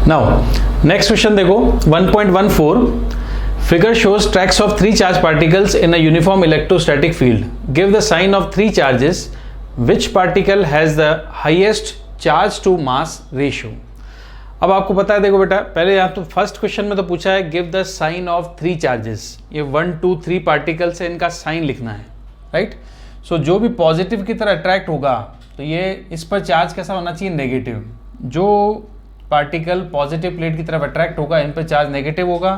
Now next question देखो 1.14 figure shows tracks of 3 charge particles in a uniform electrostatic field give the sign of 3 charges which particle has the highest charge to mass ratio. अब आपको पता है, देखो बेटा, पहले यहाँ तो फर्स्ट क्वेश्चन में तो पूछा है give the sign of 3 charges, ये 1 2 3 पार्टिकल्स है, इनका साइन लिखना है, राइट। सो जो भी पॉजिटिव की तरह अट्रैक्ट होगा तो ये इस पर चार्ज कैसा होना चाहिए, नेगेटिव। जो पार्टिकल पॉजिटिव प्लेट की तरफ अट्रैक्ट होगा इन पर चार्ज नेगेटिव होगा,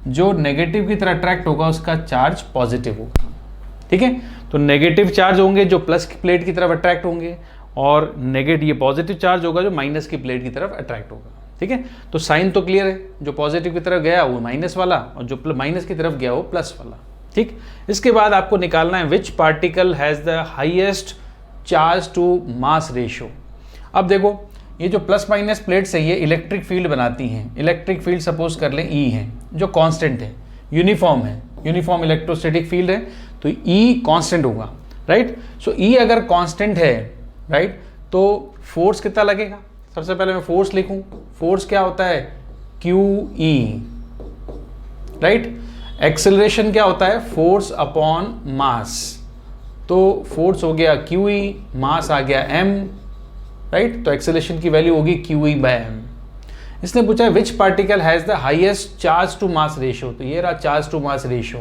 जो नेगेटिव की तरह अट्रैक्ट होगा उसका चार्ज पॉजिटिव होगा, ठीक है। तो नेगेटिव चार्ज होंगे जो प्लस की प्लेट की तरफ अट्रैक्ट होंगे, और नेगेटिव ये पॉजिटिव चार्ज होगा जो माइनस की प्लेट की तरफ अट्रैक्ट होगा, ठीक है। तो साइन तो क्लियर है, जो पॉजिटिव की तरफ गया वो माइनस वाला और जो माइनस की तरफ गया वो प्लस वाला, ठीक। इसके बाद आपको निकालना है which particle has the highest charge to mass ratio. अब देखो ये जो प्लस माइनस प्लेट्स है ये इलेक्ट्रिक फील्ड बनाती हैं। इलेक्ट्रिक फील्ड सपोज कर लें ई है, जो कांस्टेंट है, यूनिफॉर्म है, यूनिफॉर्म इलेक्ट्रोस्टैटिक फील्ड है, तो ई कांस्टेंट होगा, राइट। सो ई अगर कांस्टेंट है, राइट, तो फोर्स कितना लगेगा। सबसे पहले मैं फोर्स लिखूं, फोर्स क्या होता है, क्यू ई, राइट। एक्सेलरेशन क्या होता है, फोर्स अपॉन मास, तो फोर्स हो गया क्यू ई, मास आ गया एम, राइट। तो एक्सेलरेशन की वैल्यू होगी क्यू ई बाय एम। इसने पूछा है which particle has the highest charge to mass ratio, तो ये रहा charge to mass ratio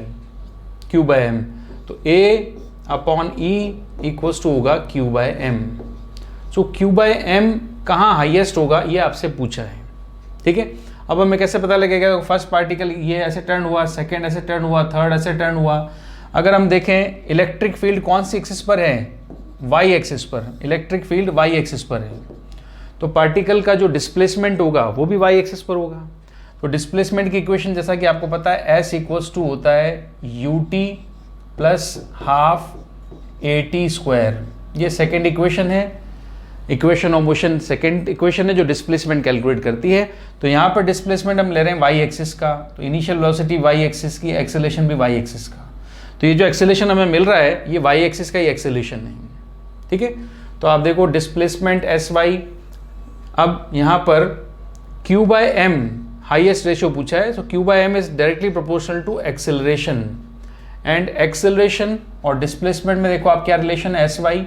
q by m, तो a upon E equals to होगा q by m. So q by m कहाँ highest होगा ये आपसे पूछा है, ठीक है। अब हमें कैसे पता लगेगा, फर्स्ट पार्टिकल ये ऐसे टर्न हुआ, सेकेंड ऐसे टर्न हुआ, थर्ड ऐसे टर्न हुआ। अगर हम देखें इलेक्ट्रिक फील्ड कौन सी एक्सिस पर है, वाई एक्सिस पर, इलेक्ट्रिक फील्ड वाई एक्सिस पर है, तो पार्टिकल का जो डिस्प्लेसमेंट होगा वो भी वाई एक्सिस पर होगा। तो डिस्प्लेसमेंट की इक्वेशन जैसा कि आपको पता है एस इक्वल्स टू होता है U T plus half A T square, ये सेकेंड इक्वेशन है, equation of motion second equation है जो डिस्प्लेसमेंट कैलकुलेट करती है। तो यहाँ पर डिस्प्लेसमेंट हम ले रहे हैं वाई एक्सिस का, तो इनिशियल वेलोसिटी वाई एक्सिस की, एक्सेलरेशन भी वाई एक्सिस का, तो ये जो एक्सेलरेशन हमें मिल रहा है ये वाई एक्सिस का ही एक्सेलरेशन है, ठीक है। तो आप देखो डिस्प्लेसमेंट एस वाई, अब यहाँ पर q by m highest ratio पूछा है, तो q by m is directly proportional to acceleration, and acceleration और डिस्प्लेसमेंट में देखो आप क्या रिलेशन है, एस वाई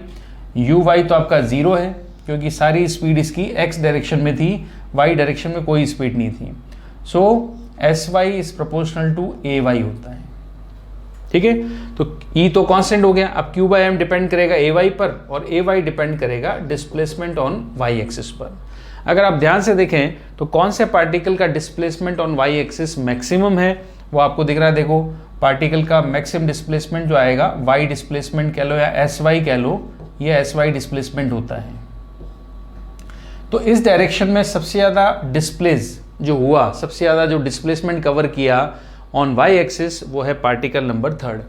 यू वाई तो आपका जीरो है क्योंकि सारी स्पीड इसकी एक्स डायरेक्शन में थी, वाई डायरेक्शन में कोई स्पीड नहीं थी। So S Y is proportional to A Y होता है, ठीक है। तो ई तो कांस्टेंट हो गया, अब क्यू बाय एम डिपेंड करेगा ए वाई पर और ए वाई डिपेंड करेगा डिस्प्लेसमेंट ऑन वाई एक्सिस पर। अगर आप ध्यान से देखें तो कौन से पार्टिकल का displacement on y axis maximum है वो आपको दिख रहा है। देखो पार्टिकल का मैक्सिमम डिस्प्लेसमेंट जो आएगा वाई डिस्प्लेसमेंट कह लो या एस वाई कह लो, ये एस वाई डिस्प्लेसमेंट होता है। तो इस डायरेक्शन में सबसे ज़्यादा डिस्प्लेस जो हुआ, सबसे ज़्यादा जो डिस्प्लेसमेंट कवर किया ऑन वाई एक्सिस वो है particle number third.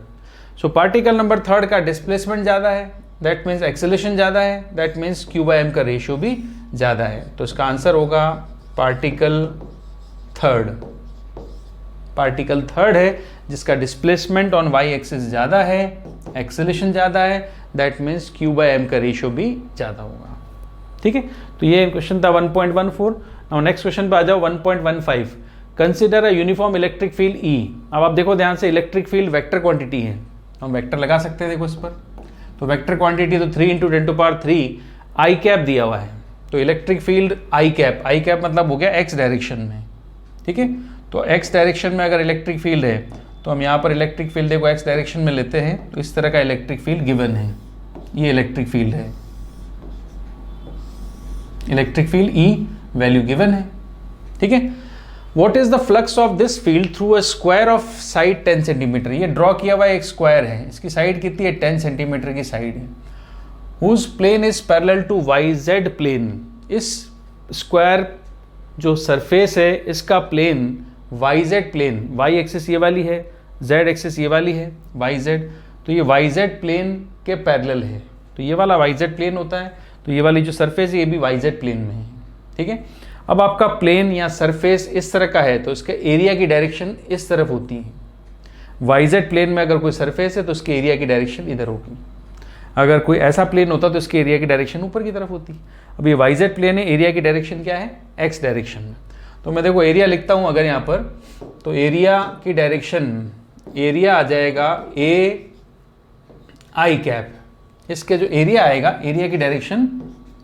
So particle number third का डिस्प्लेसमेंट ज़्यादा है, दैट मीन्स एक्सेलरेशन ज़्यादा है, that means q by m का रेशियो भी ज़्यादा है। तो इसका आंसर होगा पार्टिकल थर्ड। पार्टिकल थर्ड है जिसका डिस्प्लेसमेंट ऑन वाई एक्सिस ज़्यादा है, एक्सेलरेशन ज़्यादा है, that means q by m का रेशियो भी ज़्यादा होगा, ठीक है। तो ये क्वेश्चन था 1.14। नाउ नेक्स्ट क्वेश्चन पे आ जाओ 1.15 consider a uniform electric field E. अब आप देखो ध्यान से, इलेक्ट्रिक फील्ड वेक्टर क्वांटिटी है, हम वेक्टर लगा सकते हैं, देखो इस पर। तो वेक्टर क्वांटिटी तो 3 × 10⁻³ आई कैप दिया हुआ है, तो इलेक्ट्रिक फील्ड आई कैप मतलब हो गया एक्स डायरेक्शन में, ठीक है। तो एक्स डायरेक्शन में अगर इलेक्ट्रिक फील्ड है तो हम यहाँ पर इलेक्ट्रिक फील्ड देखो एक्स डायरेक्शन में लेते हैं, तो इस तरह का इलेक्ट्रिक फील्ड गिवन है, ये इलेक्ट्रिक फील्ड है, electric field E value given है, ठीक है। What is the flux of this field through a square of side 10 centimetre, ये ड्रॉ किया हुआ एक स्क्वायर है, इसकी साइड कितनी है 10 सेंटीमीटर की साइड है, whose plane is parallel to y z plane. इस स्क्वायर जो सरफेस है इसका plane y z plane, y axis ये वाली है, जेड एक्सिस ये वाली है वाई जेड, तो ये वाई जेड प्लेन के पैरेलल है, तो ये वाला वाई जेड प्लेन होता है, तो ये वाली जो सरफेस है ये भी वाई जेड प्लेन में है, ठीक है। अब आपका प्लेन या सरफेस इस तरह का है तो इसके एरिया की डायरेक्शन इस तरफ होती है। वाई जेड प्लेन में अगर कोई सरफेस है तो उसके एरिया की डायरेक्शन इधर होगी, अगर कोई ऐसा प्लेन होता तो इसके एरिया की डायरेक्शन ऊपर की तरफ होती। अब ये वाई जेड प्लेन है, एरिया की डायरेक्शन क्या है एक्स डायरेक्शन में, तो मैं देखो एरिया लिखता हूँ अगर यहाँ पर, तो एरिया की डायरेक्शन, एरिया आ जाएगा ए आई कैप, इसके जो एरिया आएगा, एरिया की डायरेक्शन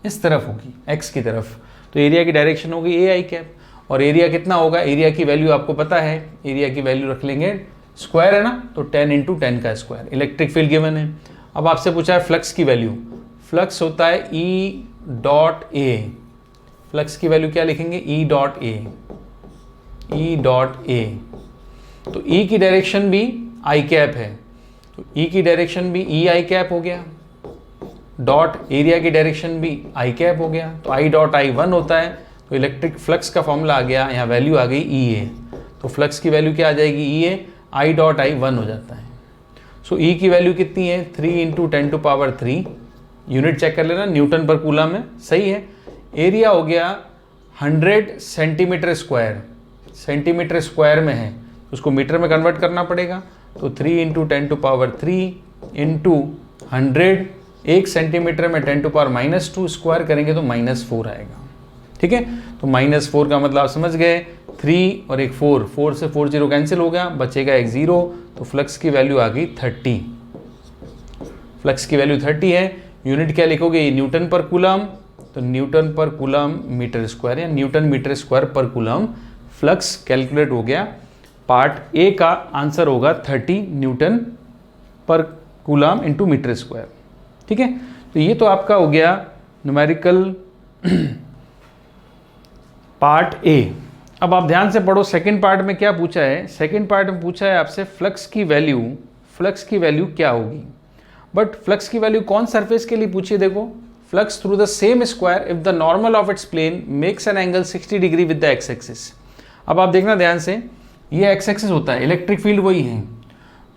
इस तरफ होगी, एक्स की तरफ, तो एरिया की डायरेक्शन होगी ए आई कैप। और एरिया कितना होगा, एरिया की वैल्यू आपको पता है, एरिया की वैल्यू रख लेंगे, स्क्वायर है ना, तो 10 × 10 का स्क्वायर। इलेक्ट्रिक फील्ड गिवन है। अब आपसे पूछा है फ्लक्स की वैल्यू, फ्लक्स होता है ई डॉट ए, फ्लक्स की वैल्यू क्या लिखेंगे, ई डॉट ए, ई डॉट ए। तो ई की डायरेक्शन भी आई कैप है, तो ई की डायरेक्शन भी ई आई कैप हो गया, डॉट एरिया की डायरेक्शन भी आई कैप हो गया, तो आई डॉट आई 1 होता है। तो इलेक्ट्रिक फ्लक्स का फॉर्मूला आ गया, यहाँ वैल्यू आ गई ई ए, तो फ्लक्स की वैल्यू क्या आ जाएगी, ई ए आई डॉट आई 1 हो जाता है। सो ई की वैल्यू कितनी है, 3 × 10⁻3, यूनिट चेक कर लेना, न्यूटन पर कूलम में, सही है। एरिया हो गया 100 सेंटीमीटर स्क्वायर, सेंटीमीटर स्क्वायर में है, उसको मीटर में कन्वर्ट करना पड़ेगा, तो 3 × 10⁻3 × 100, 1 सेंटीमीटर में 10⁻2 स्क्वायर करेंगे तो -4 आएगा, ठीक है। तो -4 का मतलब आप समझ गए, 3 और एक 4, 4 से 4 0 कैंसिल हो गया, बचेगा एक 0, तो फ्लक्स की वैल्यू आ गई 30, फ्लक्स की वैल्यू 30 है। यूनिट क्या लिखोगे, न्यूटन पर कूलम, तो न्यूटन पर कूलम मीटर स्क्वायर या न्यूटन मीटर स्क्वायर पर कूलम फ्लक्स कैलकुलेट हो गया। पार्ट ए का आंसर होगा 30 न्यूटन पर कूलम इंटू मीटर स्क्वायर, ठीक है। तो ये तो आपका हो गया न्यूमेरिकल पार्ट ए। अब आप ध्यान से पढ़ो, सेकंड पार्ट में क्या पूछा है, सेकंड पार्ट में पूछा है आपसे फ्लक्स की वैल्यू, फ्लक्स की वैल्यू क्या होगी। बट फ्लक्स की वैल्यू कौन सरफेस के लिए पूछिए, देखो, flux through the same square if the normal of its plane makes an angle 60 degree with the x axis. अब आप देखना ध्यान से, ये एक्स एक्सिस होता है, इलेक्ट्रिक फील्ड वही है,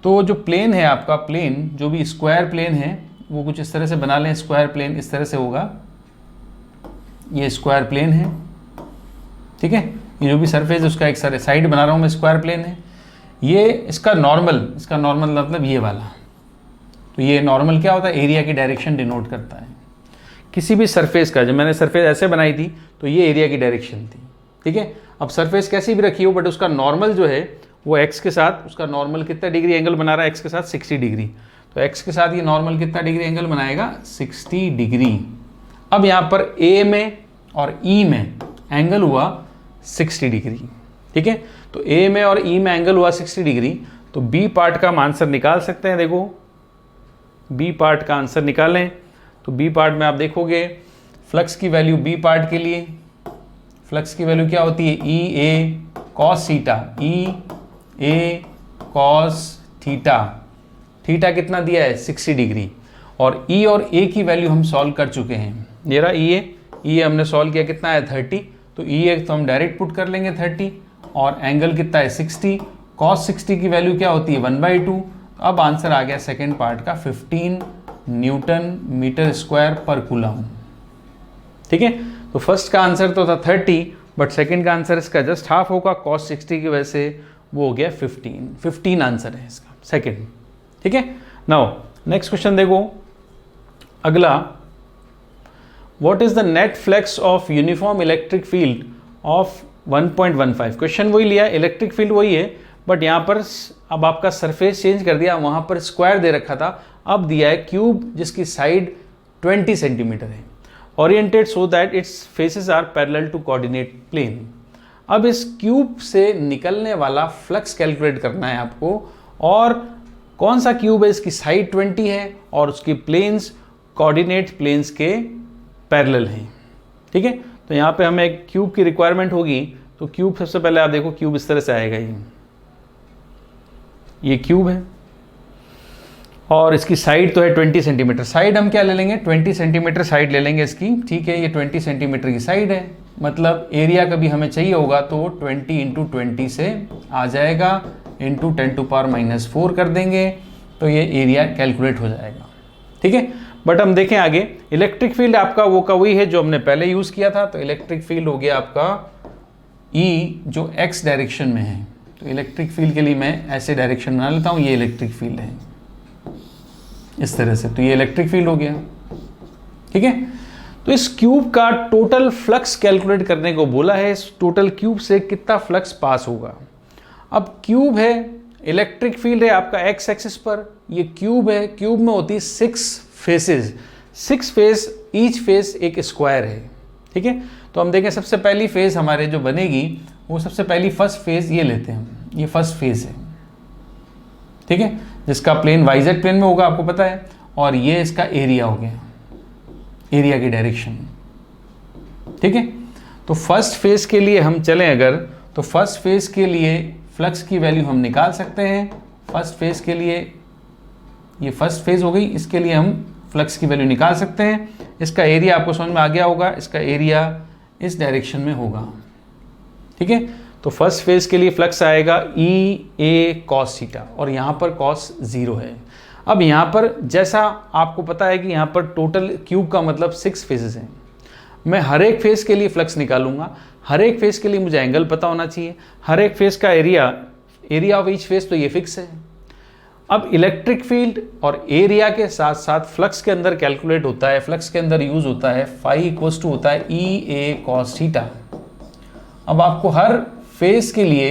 तो जो प्लेन है आपका, प्लेन जो भी स्क्वायर प्लेन है वो कुछ इस तरह से बना लें, स्क्वायर प्लेन इस तरह से होगा, ये स्क्वायर प्लेन है, ठीक है। ये जो भी सरफेस है उसका एक साइड बना रहा हूँ मैं, स्क्वायर प्लेन है। ये इसका नॉर्मल मतलब ये वाला, तो ये नॉर्मल क्या होता है, एरिया की डायरेक्शन डिनोट करता है किसी भी सरफेस का। जब मैंने सरफेस ऐसे बनाई थी तो ये एरिया की डायरेक्शन थी, ठीक है। अब सरफेस कैसी भी रखी हो, बट उसका नॉर्मल जो है वो एक्स के साथ, उसका नॉर्मल कितना डिग्री एंगल बना रहा है, एक्स के साथ 60 डिग्री, तो एक्स के साथ ये नॉर्मल कितना डिग्री एंगल बनाएगा, 60 डिग्री। अब यहाँ पर ए में और ई में एंगल हुआ 60 डिग्री, ठीक है। तो ए में और ई में एंगल हुआ 60 डिग्री, तो बी पार्ट का हम आंसर निकाल सकते हैं। देखो बी पार्ट का आंसर निकालें, तो बी पार्ट में आप देखोगे फ्लक्स की वैल्यू बी पार्ट के लिए, फ्लक्स की वैल्यू क्या होती है, ई ए कॉस थीटा, ई ए कॉस थीटा, थीटा कितना दिया है 60 डिग्री, और ई और ए की वैल्यू हम सॉल्व कर चुके हैं। ये रहा ई ए हमने सॉल्व किया, कितना है 30, तो ई ए तो हम डायरेक्ट पुट कर लेंगे 30, और एंगल कितना है 60, कॉस 60 की वैल्यू क्या होती है 1/2। अब आंसर आ गया सेकेंड पार्ट का 15 न्यूटन मीटर स्क्वायर पर कूलम, ठीक है। तो फर्स्ट का आंसर तो था 30, बट सेकेंड का आंसर इसका जस्ट हाफ होगा, कॉस 60 की वजह से वो हो गया 15 आंसर है इसका सेकेंड, ठीक है। नाउ नेक्स्ट क्वेश्चन देखो अगला, what is the net flux of uniform electric field of 1.15। Question वही लिया, इलेक्ट्रिक फील्ड वही है, बट यहाँ पर अब आपका सरफेस चेंज कर दिया, वहाँ पर स्क्वायर दे रखा था, अब दिया है क्यूब जिसकी साइड 20 सेंटीमीटर है, oriented so that its faces are parallel to coordinate plane. अब इस क्यूब से निकलने वाला फ्लक्स कैलकुलेट करना है आपको, और कौन सा क्यूब है, इसकी साइड 20 है और उसकी प्लेन्स कोऑर्डिनेट प्लेन्स के पैरेलल हैं, ठीक है। तो यहाँ पे हमें एक क्यूब की रिक्वायरमेंट होगी, तो क्यूब सबसे पहले आप देखो क्यूब इस तरह से आएगा, ये क्यूब है और इसकी साइड तो है 20 सेंटीमीटर, साइड हम क्या ले लेंगे 20 सेंटीमीटर साइड ले लेंगे इसकी, ठीक है। ये 20 सेंटीमीटर की साइड है, मतलब एरिया कभी हमें चाहिए होगा तो 20 × 20 से आ जाएगा, इंटू 10⁻⁻4 कर देंगे, तो ये एरिया कैलकुलेट हो जाएगा, ठीक है। बट हम देखें आगे, इलेक्ट्रिक फील्ड आपका वो का वही है जो हमने पहले यूज़ किया था, तो इलेक्ट्रिक फील्ड हो गया आपका ई जो एक्स डायरेक्शन में है, तो इलेक्ट्रिक फील्ड के लिए मैं ऐसे डायरेक्शन बना लेता हूँ, ये इलेक्ट्रिक फील्ड है इस तरह से, तो ये इलेक्ट्रिक फील्ड हो गया, ठीक है। तो इस क्यूब का टोटल फ्लक्स कैलकुलेट करने को बोला है, इस टोटल क्यूब से कितना फ्लक्स पास होगा। अब क्यूब है, इलेक्ट्रिक फील्ड है आपका एक्स एक्सिस पर, ये क्यूब है, क्यूब में होती है 6 फेसेस, 6 फेस, ईच फेस एक स्क्वायर है, ठीक है। तो हम देखें सबसे पहली फेज हमारे जो बनेगी वो सबसे पहली फर्स्ट फेज ये लेते हैं, ये फर्स्ट फेज है, ठीक है, जिसका प्लेन वाईजेड प्लेन में होगा आपको पता है, और ये इसका एरिया हो गया, एरिया की डायरेक्शन, ठीक है। तो फर्स्ट फेज के लिए हम चलें अगर, तो फर्स्ट फेज के लिए फ्लक्स की वैल्यू हम निकाल सकते हैं। फर्स्ट फेज के लिए, ये फर्स्ट फेज हो गई, इसके लिए हम फ्लक्स की वैल्यू निकाल सकते हैं। इसका एरिया आपको समझ में आ गया होगा, इसका एरिया इस डायरेक्शन में होगा, ठीक है। तो फर्स्ट फेज के लिए फ्लक्स आएगा ई ए कॉस थीटा, और यहाँ पर कॉस 0 है। अब यहाँ पर जैसा आपको पता है कि यहाँ पर टोटल क्यूब का मतलब 6 फेजेस हैं, मैं हर एक फेज के लिए फ्लक्स निकालूंगा, हर एक फेज के लिए मुझे एंगल पता होना चाहिए, हर एक फेज का एरिया ऑफ ईच फेज तो ये फिक्स है। अब इलेक्ट्रिक फील्ड और एरिया के साथ साथ फ्लक्स के अंदर कैलकुलेट होता है, फ्लक्स के अंदर यूज होता है फाई इक्वल्स टू होता है ई ए कॉस थीटा। अब आपको हर फेज के लिए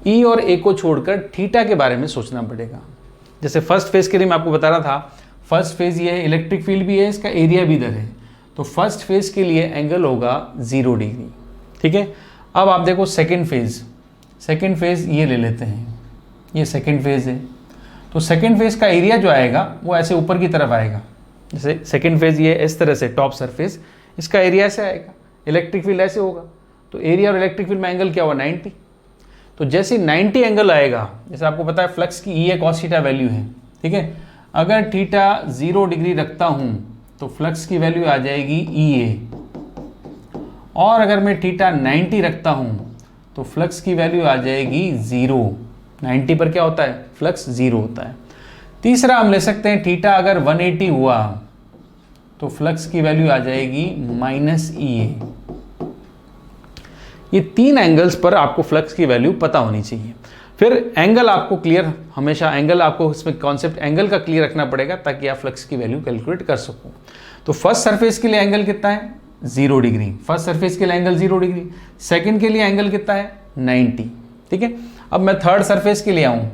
ई और ए को छोड़कर थीटा के बारे में सोचना पड़ेगा। जैसे फर्स्ट फेज के लिए मैं आपको बता रहा था, फर्स्ट फेज ये है, इलेक्ट्रिक फील्ड भी है, इसका एरिया भी इधर है, तो फर्स्ट फेज के लिए एंगल होगा 0 डिग्री, ठीक है। अब आप देखो सेकंड फेज ये ले लेते हैं, ये सेकंड फेज है, तो सेकंड फेज का एरिया जो आएगा वो ऐसे ऊपर की तरफ आएगा। जैसे सेकंड फेज ये इस तरह से टॉप सरफेस, इसका एरिया ऐसे आएगा, इलेक्ट्रिक फील्ड ऐसे होगा, तो एरिया और इलेक्ट्रिक फील्ड में एंगल क्या हुआ 90। तो जैसे 90 एंगल आएगा, जैसे आपको पता है फ्लक्स की ई ए कॉस थीटा वैल्यू है, ठीक है। अगर थीटा 0 डिग्री रखता हूँ तो फ्लक्स की वैल्यू आ जाएगी ई ए, और अगर मैं थीटा 90 रखता हूँ तो फ्लक्स की वैल्यू आ जाएगी 0। 90 पर क्या होता है, फ्लक्स 0 होता है। तीसरा हम ले सकते हैं, थीटा अगर 180 हुआ तो फ्लक्स की वैल्यू आ जाएगी माइनस ई ए। ये 3 एंगल्स पर आपको फ्लक्स की वैल्यू पता होनी चाहिए। फिर एंगल आपको क्लियर, हमेशा एंगल आपको इसमें कॉन्सेप्ट एंगल का क्लियर रखना पड़ेगा ताकि आप फ्लक्स की वैल्यू कैलकुलेट कर सको। तो फर्स्ट सरफेस के लिए एंगल कितना है 0 डिग्री, फर्स्ट सरफेस के लिए एंगल 0 डिग्री, सेकंड के लिए एंगल कितना है 90, ठीक है। अब मैं थर्ड सरफेस के लिए आऊँ,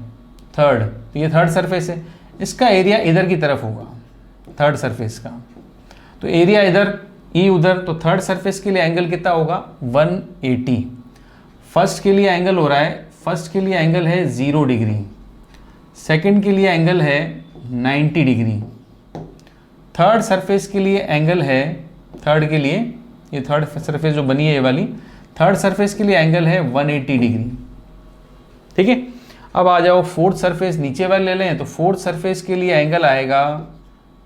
थर्ड, तो ये थर्ड सरफेस है, इसका एरिया इधर की तरफ होगा थर्ड सरफेस का, तो एरिया इधर ई उधर, तो थर्ड सरफेस के लिए एंगल कितना होगा 180। फर्स्ट के लिए एंगल हो रहा है, फर्स्ट के लिए एंगल है 0 डिग्री, सेकंड के लिए एंगल है 90 डिग्री, थर्ड सरफेस के लिए एंगल है, थर्ड के लिए ये थर्ड सरफेस जो बनी है ये वाली, थर्ड सरफेस के लिए एंगल है 180 डिग्री, ठीक है। अब आ जाओ फोर्थ सरफेस, नीचे वाले ले लें, तो फोर्थ सरफेस के लिए एंगल आएगा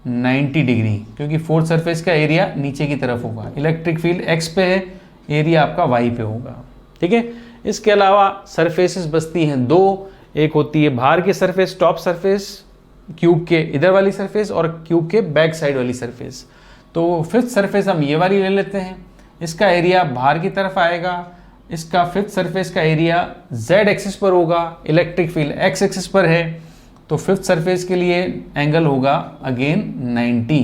90 डिग्री, क्योंकि फोर्थ सरफेस का एरिया नीचे की तरफ होगा, इलेक्ट्रिक फील्ड एक्स पे है, एरिया आपका वाई पे होगा, ठीक है। इसके अलावा सरफेसेस बचती हैं 2, एक होती है बाहर की सरफेस, टॉप सरफेस, क्यूब के इधर वाली सरफेस, और क्यूब के बैक साइड वाली सरफेस। तो फिफ्थ सरफेस हम ये वाली ले लेते हैं, इसका एरिया बाहर की तरफ आएगा, इसका फिफ्थ सरफेस का एरिया z एक्सिस पर होगा, इलेक्ट्रिक फील्ड x एक्सिस पर है, तो फिफ्थ सरफेस के लिए एंगल होगा अगेन 90।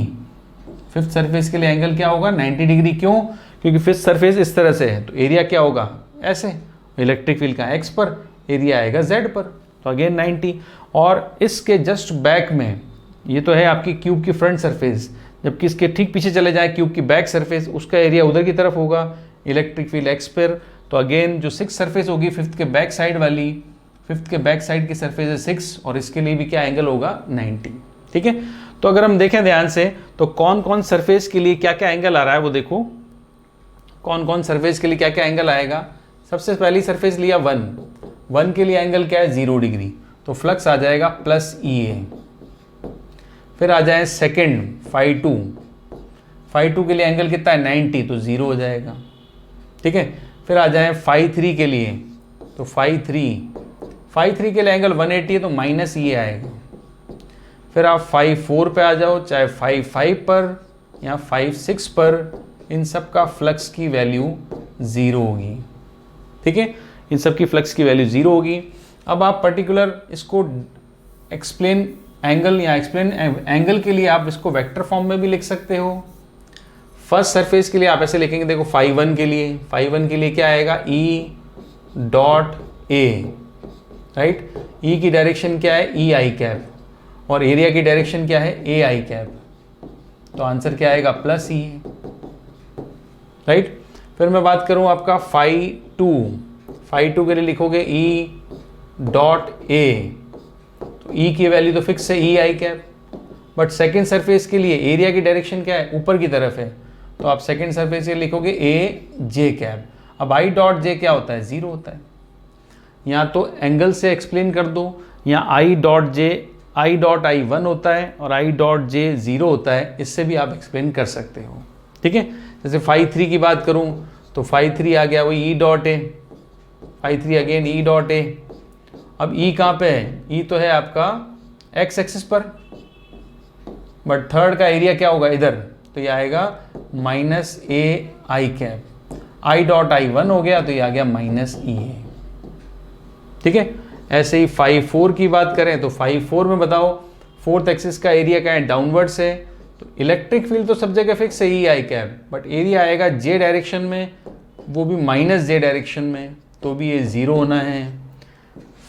फिफ्थ सरफेस के लिए एंगल क्या होगा 90 डिग्री, क्यों, क्योंकि फिफ्थ सरफेस इस तरह से है, तो एरिया क्या होगा ऐसे, इलेक्ट्रिक फील्ड का x पर, एरिया आएगा z पर, तो अगेन 90। और इसके जस्ट बैक में, ये तो है आपकी क्यूब की फ्रंट सरफेस, जबकि इसके ठीक पीछे चले जाए क्यूब की बैक सरफेस, उसका एरिया उधर की तरफ होगा, इलेक्ट्रिक फील्ड x पर, तो अगेन जो सिक्स सरफेस होगी फिफ्थ के बैक साइड वाली, फिफ्थ के बैक साइड की सरफेस है 6, और इसके लिए भी क्या एंगल होगा 90, ठीक है। तो अगर हम देखें ध्यान से, तो कौन कौन सरफेस के लिए क्या क्या एंगल आ रहा है वो देखो, कौन कौन सरफेस के लिए क्या क्या एंगल आएगा। सबसे पहली सरफेस लिया 1 के लिए एंगल क्या है 0 डिग्री, तो फ्लक्स आ जाएगा प्लस ई ए। फिर आ जाए सेकेंड फाई 2 के लिए एंगल कितना है 90, तो 0 हो जाएगा, ठीक है। फिर आ जाए फाई 3 के लिए, तो फाई 3 के लिए एंगल 180 है, तो माइनस ये आएगा। फिर आप फाई 4 पे आ जाओ, चाहे फाई 5 पर या फाई 6 पर, इन सब का फ्लक्स की वैल्यू 0 होगी, ठीक है, इन सब की फ्लक्स की वैल्यू 0 होगी। अब आप पर्टिकुलर इसको एक्सप्लेन एंगल या एक्सप्लेन एंगल के लिए आप इसको वेक्टर फॉर्म में भी लिख सकते हो। फर्स्ट सरफेस के लिए आप ऐसे लिखेंगे, देखो φ1 के लिए क्या आएगा, E dot A, right. E की डायरेक्शन क्या है, ई आई कैप, और एरिया की डायरेक्शन क्या है, ए आई कैप। तो आंसर क्या आएगा, प्लस ई, राइट। फिर मैं बात करूं आपका φ2 के लिए लिखोगे E डॉट ए, तो E की वैल्यू तो फिक्स है, ई आई कैप। बट सेकेंड सरफेस के लिए एरिया की डायरेक्शन क्या है, ऊपर की तरफ है, तो आप सेकेंड सरफेस के लिए लिखोगे ए जे कैप। अब आई डॉट जे क्या होता है, जीरो होता है। या तो एंगल से एक्सप्लेन कर दो, या आई डॉट आई 1 होता है और आई डॉट जे 0 होता है, इससे भी आप एक्सप्लेन कर सकते हो, ठीक है। जैसे φ3 की बात करूं तो φ3 आ गया वो E dot A, φ3 again E dot A. अब ई कहाँ पे है, ई तो है आपका एक्स एक्सिस पर, बट थर्ड का एरिया क्या होगा इधर, तो ये आएगा minus A I cap. I dot I 1 हो गया तो ये आ गया माइनस ई ए, ठीक है। ऐसे ही φ4 की बात करें तो φ4 में बताओ फोर्थ एक्सिस का एरिया क्या है, डाउनवर्ड से, तो इलेक्ट्रिक फील्ड तो सब जगह फिक्स है, ई आई कैप, बट एरिया आएगा जे डायरेक्शन में, वो भी माइनस जे डायरेक्शन में, तो भी ये जीरो होना है।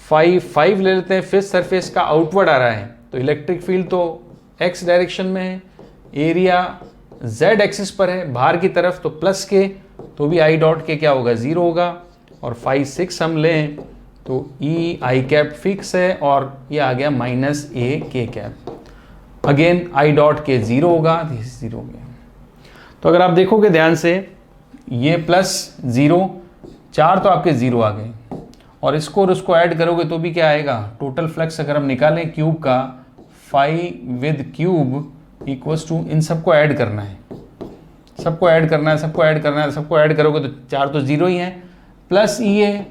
φ5 ले लेते हैं, फिफ्थ सरफेस का आउटवर्ड आ रहा है, तो इलेक्ट्रिक फील्ड तो एक्स डायरेक्शन में है, एरिया जेड एक्सिस पर है बाहर की तरफ, तो प्लस के, तो भी आई डॉट के क्या होगा, जीरो होगा। और φ6 हम लें तो ई आई कैप फिक्स है और ये आ गया माइनस ए के कैप, अगेन आई डॉट के जीरो होगा, जीरो हो गया। तो अगर आप देखोगे ध्यान से, ये प्लस जीरो, चार तो आपके जीरो आ गए, और इसको और उसको ऐड करोगे तो भी क्या आएगा, टोटल फ्लक्स अगर हम निकालें क्यूब का, phi with cube equals to, इन सबको ऐड करना है, सबको ऐड करना है, सबको ऐड करना है, सबको ऐड करोगे तो चार तो जीरो ही है, प्लस ई ए,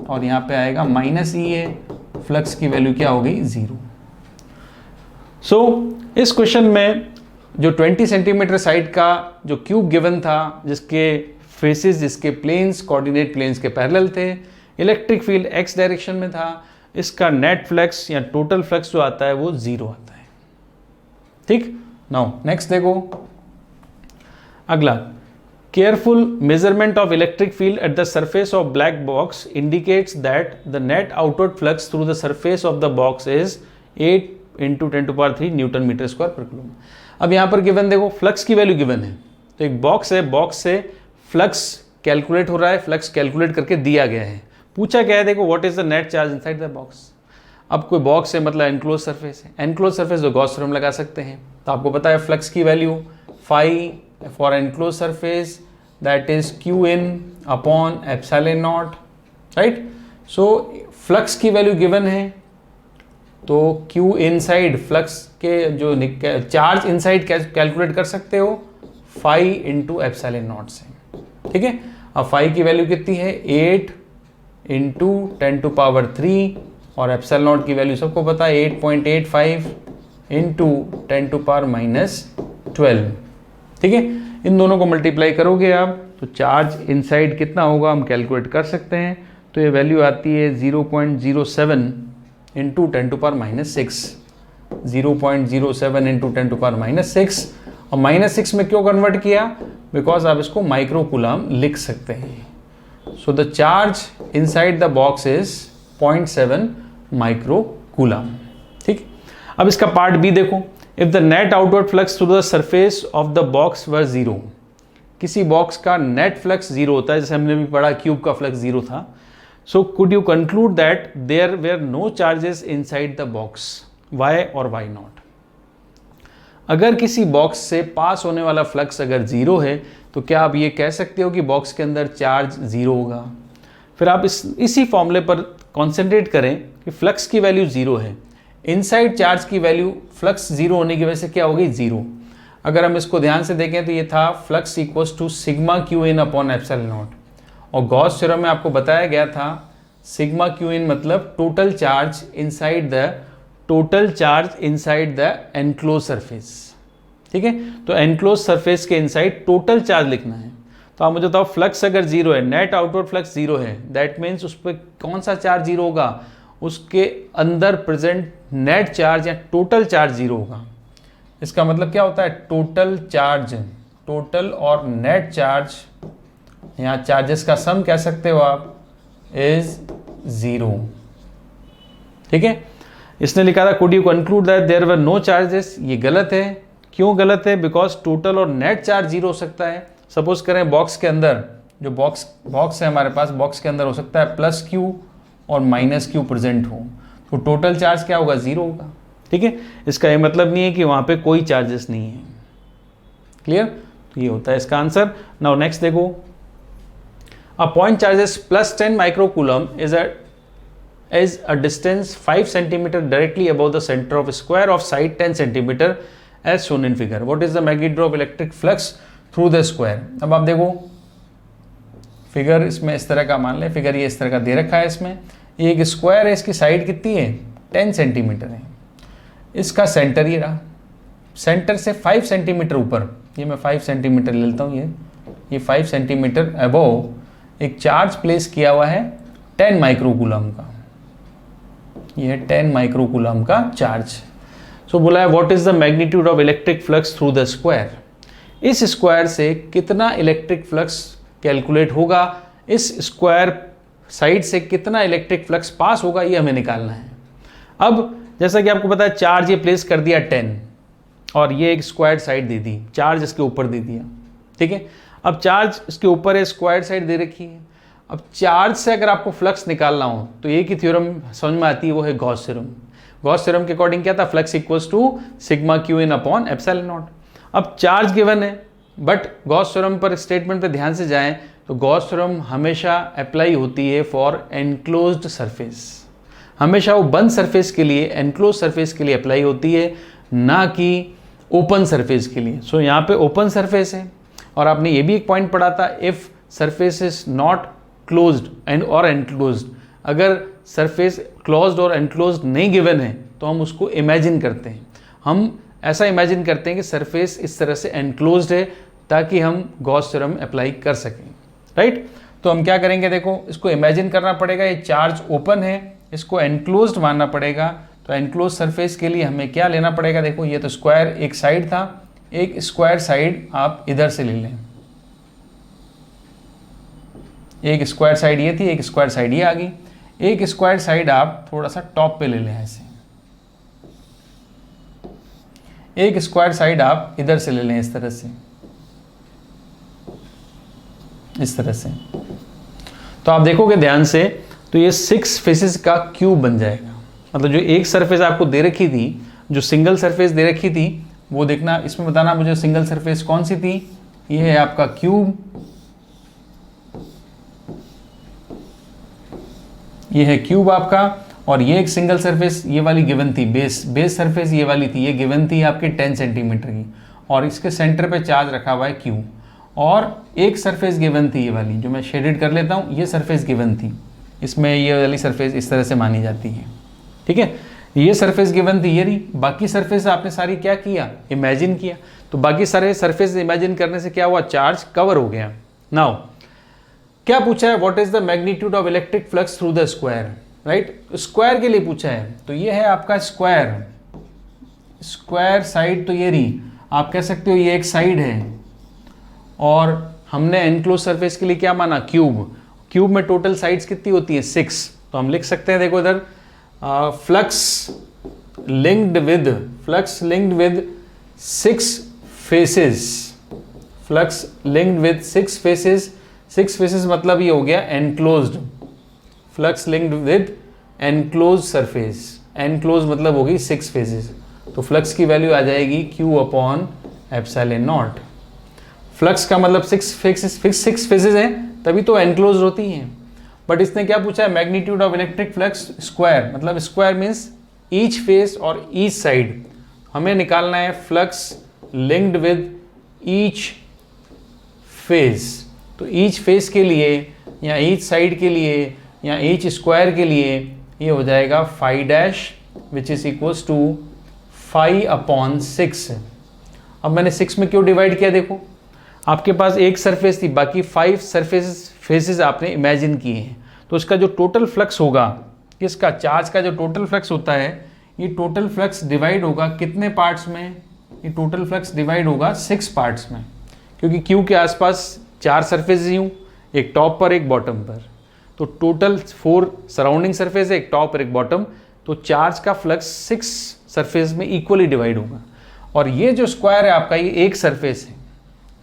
और यहाँ पे आएगा माइनस ई ए, फ्लक्स की वैल्यू क्या हो गई, जीरो। सो इस क्वेश्चन में जो 20 सेंटीमीटर साइड का जो क्यूब गिवन था, जिसके फेसेस, जिसके प्लेन्स कोऑर्डिनेट प्लेन्स के पैरेलल थे, इलेक्ट्रिक फील्ड एक्स डायरेक्शन में था, इसका नेट फ्लक्स या टोटल फ्लक्स जो आता है वो जीरो आता है, ठीक। नाउ नेक्स्ट देखो अगला, careful measurement of electric field at the surface of black box indicates that the net outward flux through the surface of the box is 8 into 10 to power 3 newton metre square पर kilometre. अब यहाँ पर given देखो, flux की value given है, तो एक box है, बॉक्स से फ्लक्स कैलकुलेट हो रहा है, फ्लक्स कैलकुलेट करके दिया गया है, पूछा क्या है, देखो what is the net charge inside the box. अब कोई बॉक्स है मतलब एनक्लोज सरफेस है, एनक्लोज सरफेस तो गॉस थ्योरम लगा सकते हैं, तो आपको पता है फ्लक्स की value phi for enclose surface that is q in upon epsilon naught, right? so flux की वैल्यू गिवन है, तो q इनसाइड, फ्लक्स के जो चार्ज इनसाइड कैलकुलेट कर सकते हो फाई इंटू एप्सिलॉन नॉट से, ठीक है। अब फाई की वैल्यू कितनी है, 8 इंटू 10 टू पावर 3, और एप्सिलॉन नॉट की वैल्यू सबको पता है 8.85 इंटू 10 टू पावर -12, ठीक है। इन दोनों को मल्टीप्लाई करोगे आप तो चार्ज इनसाइड कितना होगा हम कैलकुलेट कर सकते हैं, तो ये वैल्यू आती है 0.07 into 10 to power -6, 0.07 into 10 to power -6, और -6 में क्यों कन्वर्ट किया, बिकॉज आप इसको माइक्रो कूलम लिख सकते हैं। So the charge inside the box is 0.7 micro coulomb, ठीक। अब इसका पार्ट बी देखो, if the net outward flux through the surface of the box were zero, किसी बॉक्स का नेट फ्लक्स जीरो होता है, जैसे हमने भी पढ़ा क्यूब का फ्लक्स जीरो था, so could you conclude that there were no charges inside the box, why और वाई नॉट। अगर किसी बॉक्स से पास होने वाला फ्लक्स अगर जीरो है, तो क्या आप ये कह सकते हो कि बॉक्स के अंदर चार्ज जीरो होगा। फिर आप इसी फॉर्मूले पर कॉन्सेंट्रेट करें कि फ्लक्स की वैल्यू जीरो है, इनसाइड चार्ज की वैल्यू फ्लक्स जीरो होने की वजह से क्या होगी, जीरो। अगर हम इसको ध्यान से देखें तो ये था flux equals to sigma q in upon epsilon naught, और गॉस थ्योरम में आपको बताया गया था सिग्मा क्यू इन मतलब total charge inside the enclose surface, ठीक है। तो एनक्लोज सरफेस के इनसाइड टोटल चार्ज लिखना है, तो आप मुझे बताओ फ्लक्स अगर जीरो है, नेट आउटवर्ड फ्लक्स जीरो है, दैट मीन्स उस पर कौन सा चार्ज जीरो होगा, उसके अंदर प्रेजेंट नेट चार्ज या टोटल चार्ज जीरो होगा। इसका मतलब क्या होता है, टोटल चार्ज टोटल और नेट चार्ज, यहाँ चार्जेस का सम कह सकते हो आप, इज 0। ठीक है, इसने लिखा था could you conclude that there were no charges, ये गलत है। क्यों गलत है? बिकॉज टोटल और नेट चार्ज 0 हो सकता है। सपोज करें बॉक्स के अंदर, जो बॉक्स है हमारे पास, बॉक्स के अंदर हो सकता है प्लस क्यू और माइनस क्यू प्रेजेंट हो, तो टोटल चार्ज क्या होगा? 0 होगा। ठीक है, इसका ये मतलब नहीं है कि वहां पे कोई चार्जेस नहीं है। क्लियर? तो ये होता है इसका आंसर। नाउ नेक्स्ट देखो, a point charges plus 10 microcoulomb is a distance 5 cm directly above the center of a square of side 10 cm as shown in figure. What is the magnitude of electric flux through the square? अब आप देखो figure इसमें इस तरह का मान लें, figure ये इस तरह का दे रखा है, इसमें एक स्क्वायर है, इसकी साइड कितनी है? 10 सेंटीमीटर है। इसका सेंटर ये रहा, सेंटर से 5 सेंटीमीटर ऊपर, ये मैं 5 सेंटीमीटर ले लेता हूँ, ये 5 सेंटीमीटर अबोव एक चार्ज प्लेस किया हुआ है 10 माइक्रोकूलम का, ये है 10 माइक्रोकूलम का चार्ज। सो बोला है what is the magnitude of electric flux through the square, इस स्क्वायर से कितना इलेक्ट्रिक फ्लक्स कैलकुलेट होगा, इस स्क्वायर साइड से कितना इलेक्ट्रिक फ्लक्स पास होगा, ये हमें निकालना है। अब जैसा कि आपको पता है चार्ज ये प्लेस कर दिया 10 और ये एक स्क्वायर साइड दे दी, चार्ज इसके ऊपर दे दिया। ठीक है, अब चार्ज इसके ऊपर है, स्क्वायर साइड दे रखी है। अब चार्ज से अगर आपको फ्लक्स निकालना हो तो एक ही थ्योरम समझ में आती है, वो है गॉस थ्योरम। गॉस थ्योरम के अकॉर्डिंग क्या था? Flux equals to sigma q in upon epsilon naught. अब चार्ज गिवन है, बट गॉस थ्योरम पर स्टेटमेंट पे ध्यान से जाएं तो गॉस थ्योरम हमेशा अप्लाई होती है फॉर एनक्लोज्ड सरफेस, हमेशा वो बंद सरफेस के लिए, एनक्लोज सरफेस के लिए अप्लाई होती है, ना कि ओपन सरफेस के लिए। सो यहाँ पे ओपन सरफेस है, और आपने ये भी एक पॉइंट पढ़ा था, if surface is not closed end और एनक्लोज्ड, अगर सरफेस क्लोज्ड और एनक्लोज्ड नहीं गिवन है तो हम उसको इमेजिन करते हैं, हम ऐसा इमेजिन करते हैं कि सरफेस इस तरह से एनक्लोज्ड है ताकि हम गॉस थ्योरम अप्लाई कर सकें। राइट, तो हम क्या करेंगे, देखो इसको इमेजिन करना पड़ेगा, ये चार्ज ओपन है, इसको एनक्लोज्ड मानना पड़ेगा। तो एनक्लोज सरफेस के लिए हमें क्या लेना पड़ेगा? देखो ये तो स्क्वायर एक साइड था, एक स्क्वायर साइड आप इधर से ले लें, एक स्क्वायर साइड ये थी, एक स्क्वायर साइड ये आ गई, एक स्क्वायर साइड आप थोड़ा सा टॉप पे ले लें ऐसे, एक स्क्वायर साइड आप इधर से ले लें इस तरह से, इस तरह से। तो आप देखोगे ध्यान से तो ये 6 फेसेस का क्यूब बन जाएगा। मतलब जो एक सरफेस आपको दे रखी थी, जो सिंगल सरफेस दे रखी थी, वो देखना, इसमें बताना मुझे सिंगल सरफेस कौन सी थी। ये है आपका क्यूब, ये है क्यूब आपका, और ये एक सिंगल सरफेस ये वाली गिवन थी, बेस सरफेस ये वाली थी, ये गिवन थी आपकी 10 सेंटीमीटर की, और इसके सेंटर पे चार्ज रखा हुआ है क्यू। और एक सरफेस गिवन थी ये वाली, जो मैं शेडेड कर लेता हूँ, ये सरफेस गिवन थी, इसमें ये वाली सरफेस इस तरह से मानी जाती है। ठीक है, ये सरफेस गिवन थी, ये रही। बाकी सरफेस आपने सारी क्या किया? इमेजिन किया। तो बाकी सारे सरफेस इमेजिन करने से क्या हुआ? चार्ज कवर हो गया। नाउ क्या पूछा है? What is the magnitude of electric flux through the square, right? Square के लिए पूछा है, तो ये है आपका स्क्वायर, स्क्वायर साइड तो ये रही, आप कह सकते हो ये एक साइड है, और हमने एनक्लोज सरफेस के लिए क्या माना? क्यूब। क्यूब में टोटल साइड्स कितनी होती है? 6। तो हम लिख सकते हैं, देखो इधर flux linked with 6 faces, flux linked with 6 faces. 6 faces मतलब ये हो गया enclosed, flux linked with enclose surface, enclose मतलब होगी 6 फेसेस। तो फ्लक्स की वैल्यू आ जाएगी Q upon epsilon not. Flux का मतलब 6 फेसेस हैं, तभी तो एनक्लोज होती हैं। बट इसने क्या पूछा है? Magnitude of electric flux square, मतलब स्क्वायर मीन्स ईच फेस और ईच साइड। हमें निकालना है flux linked with each face. तो ईच फेस के लिए या ईच साइड के लिए या ईच स्क्वायर के लिए ये हो जाएगा phi dash, which is equals to 5 upon 6। अब मैंने 6 में क्यों डिवाइड किया? देखो आपके पास एक सरफेस थी, बाकी 5 फेसेस आपने इमेजिन किए हैं, तो इसका जो टोटल फ्लक्स होगा, किसका? चार्ज का जो टोटल फ्लक्स होता है, ये टोटल फ्लक्स डिवाइड होगा कितने पार्ट्स में? ये टोटल फ्लक्स डिवाइड होगा 6 पार्ट्स में, क्योंकि क्यू के आसपास 4 सरफेस ही हूँ, एक टॉप पर एक बॉटम पर, तो टोटल 4 सराउंडिंग सरफेस है, एक टॉप और एक बॉटम, तो चार्ज का फ्लक्स 6 सरफेस में इक्वली डिवाइड होगा। और ये जो स्क्वायर है आपका, ये एक सरफेस है,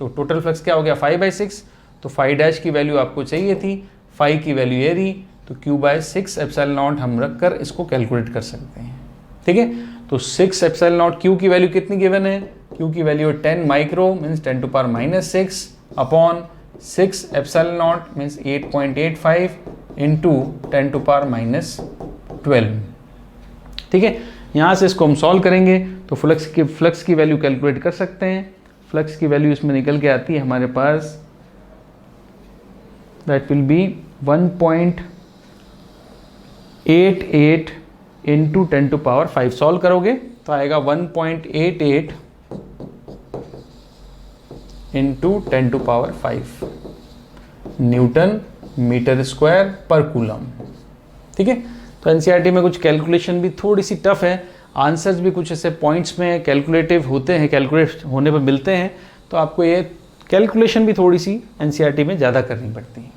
तो टोटल फ्लक्स क्या हो गया 5/6। तो 5' की वैल्यू आपको चाहिए थी, 5 की वैल्यू ये रही, तो Q/6 एप्सिलॉन नॉट हम रख कर इसको कैलकुलेट कर सकते हैं। ठीक है, तो 6 एप्सिलॉन नॉट, Q की वैल्यू कितनी गिवन है, Q की value 10 micro means 10⁻⁻6 upon 6 epsilon not means 8.85 into 10⁻12। ठीक है, यहाँ से इसको हम सॉल्व करेंगे तो फ्लक्स की वैल्यू कैलकुलेट कर सकते हैं। फ्लक्स की वैल्यू इसमें निकल के आती है हमारे पास, that will be 1.88 into 10⁻5। Solve करोगे तो आएगा 1.88 इंटू 10⁻5 न्यूटन मीटर स्क्वायर पर कूलम। ठीक है, तो एनसीईआरटी में कुछ कैलकुलेशन भी थोड़ी सी टफ है, आंसर्स भी कुछ ऐसे पॉइंट्स में कैलकुलेटिव होते हैं, कैलकुलेट होने पर मिलते हैं, तो आपको ये कैलकुलेशन भी थोड़ी सी एनसीईआरटी में ज़्यादा करनी पड़ती है।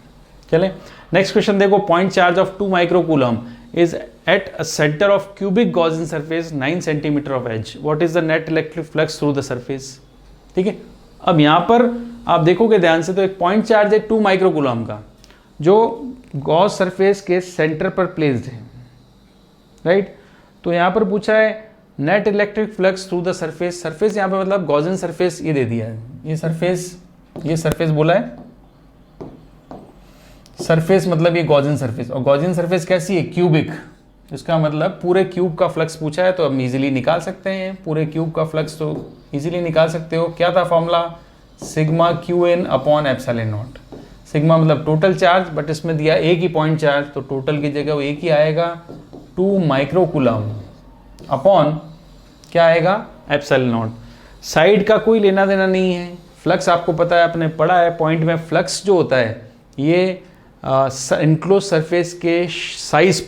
चलें नेक्स्ट क्वेश्चन देखो, point charge of 2 micro coulomb is at a centre of cubic Gaussian surface 9 centimetre of edge, what is the net electric flux through the surface. ठीक है, अब यहाँ पर आप देखोगे ध्यान से तो एक पॉइंट चार्ज है 2 माइक्रो कूलम का, जो गॉस सरफेस के सेंटर पर प्लेस्ड है, राइट। तो यहाँ पर पूछा है net electric flux through the surface. Surface यहाँ पे मतलब गॉसियन सरफेस ये दे दिया है, ये सरफेस बोला है, सरफेस मतलब ये गॉसियन सरफेस, और गॉसियन सरफेस कैसी है, क्यूबिक, इसका मतलब पूरे क्यूब का फ्लक्स पूछा है, तो हम इजीली निकाल सकते हैं पूरे क्यूब का फ्लक्स, तो इजीली निकाल सकते हो। क्या था formula, sigma QN upon epsilon not. Sigma मतलब टोटल चार्ज, बट इसमें दिया एक ही पॉइंट चार्ज, तो टोटल की जगह वो एक ही आएगा 2 माइक्रो कूलम अपॉन क्या आएगा एप्सिलॉन नॉट। साइड का कोई लेना देना नहीं है, फ्लक्स आपको पता है, आपने पढ़ा है पॉइंट में, फ्लक्स जो होता है ये इनक्लोज सरफेस के साइज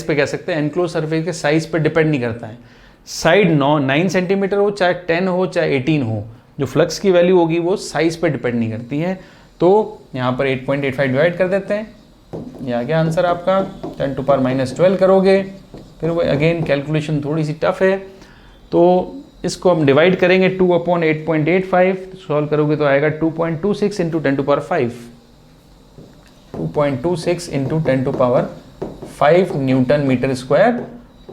पे कह सकते हैं, इनक्लोज सरफेस के साइज पर डिपेंड नहीं करता है। साइड 9 सेंटीमीटर हो, चाहे 10 हो, चाहे 18 हो, जो फ्लक्स की वैल्यू होगी वो साइज पे डिपेंड नहीं करती है। तो यहाँ पर 8.85 डिवाइड कर देते हैं, ये आ गया आंसर आपका। 10⁻12 करोगे, फिर वो अगेन कैलकुलेशन थोड़ी सी टफ है, तो इसको हम डिवाइड करेंगे 2/8.85, सॉल्व करोगे तो आएगा 2.26 into 10⁻5, 2.26 into 10⁻5 newton metre square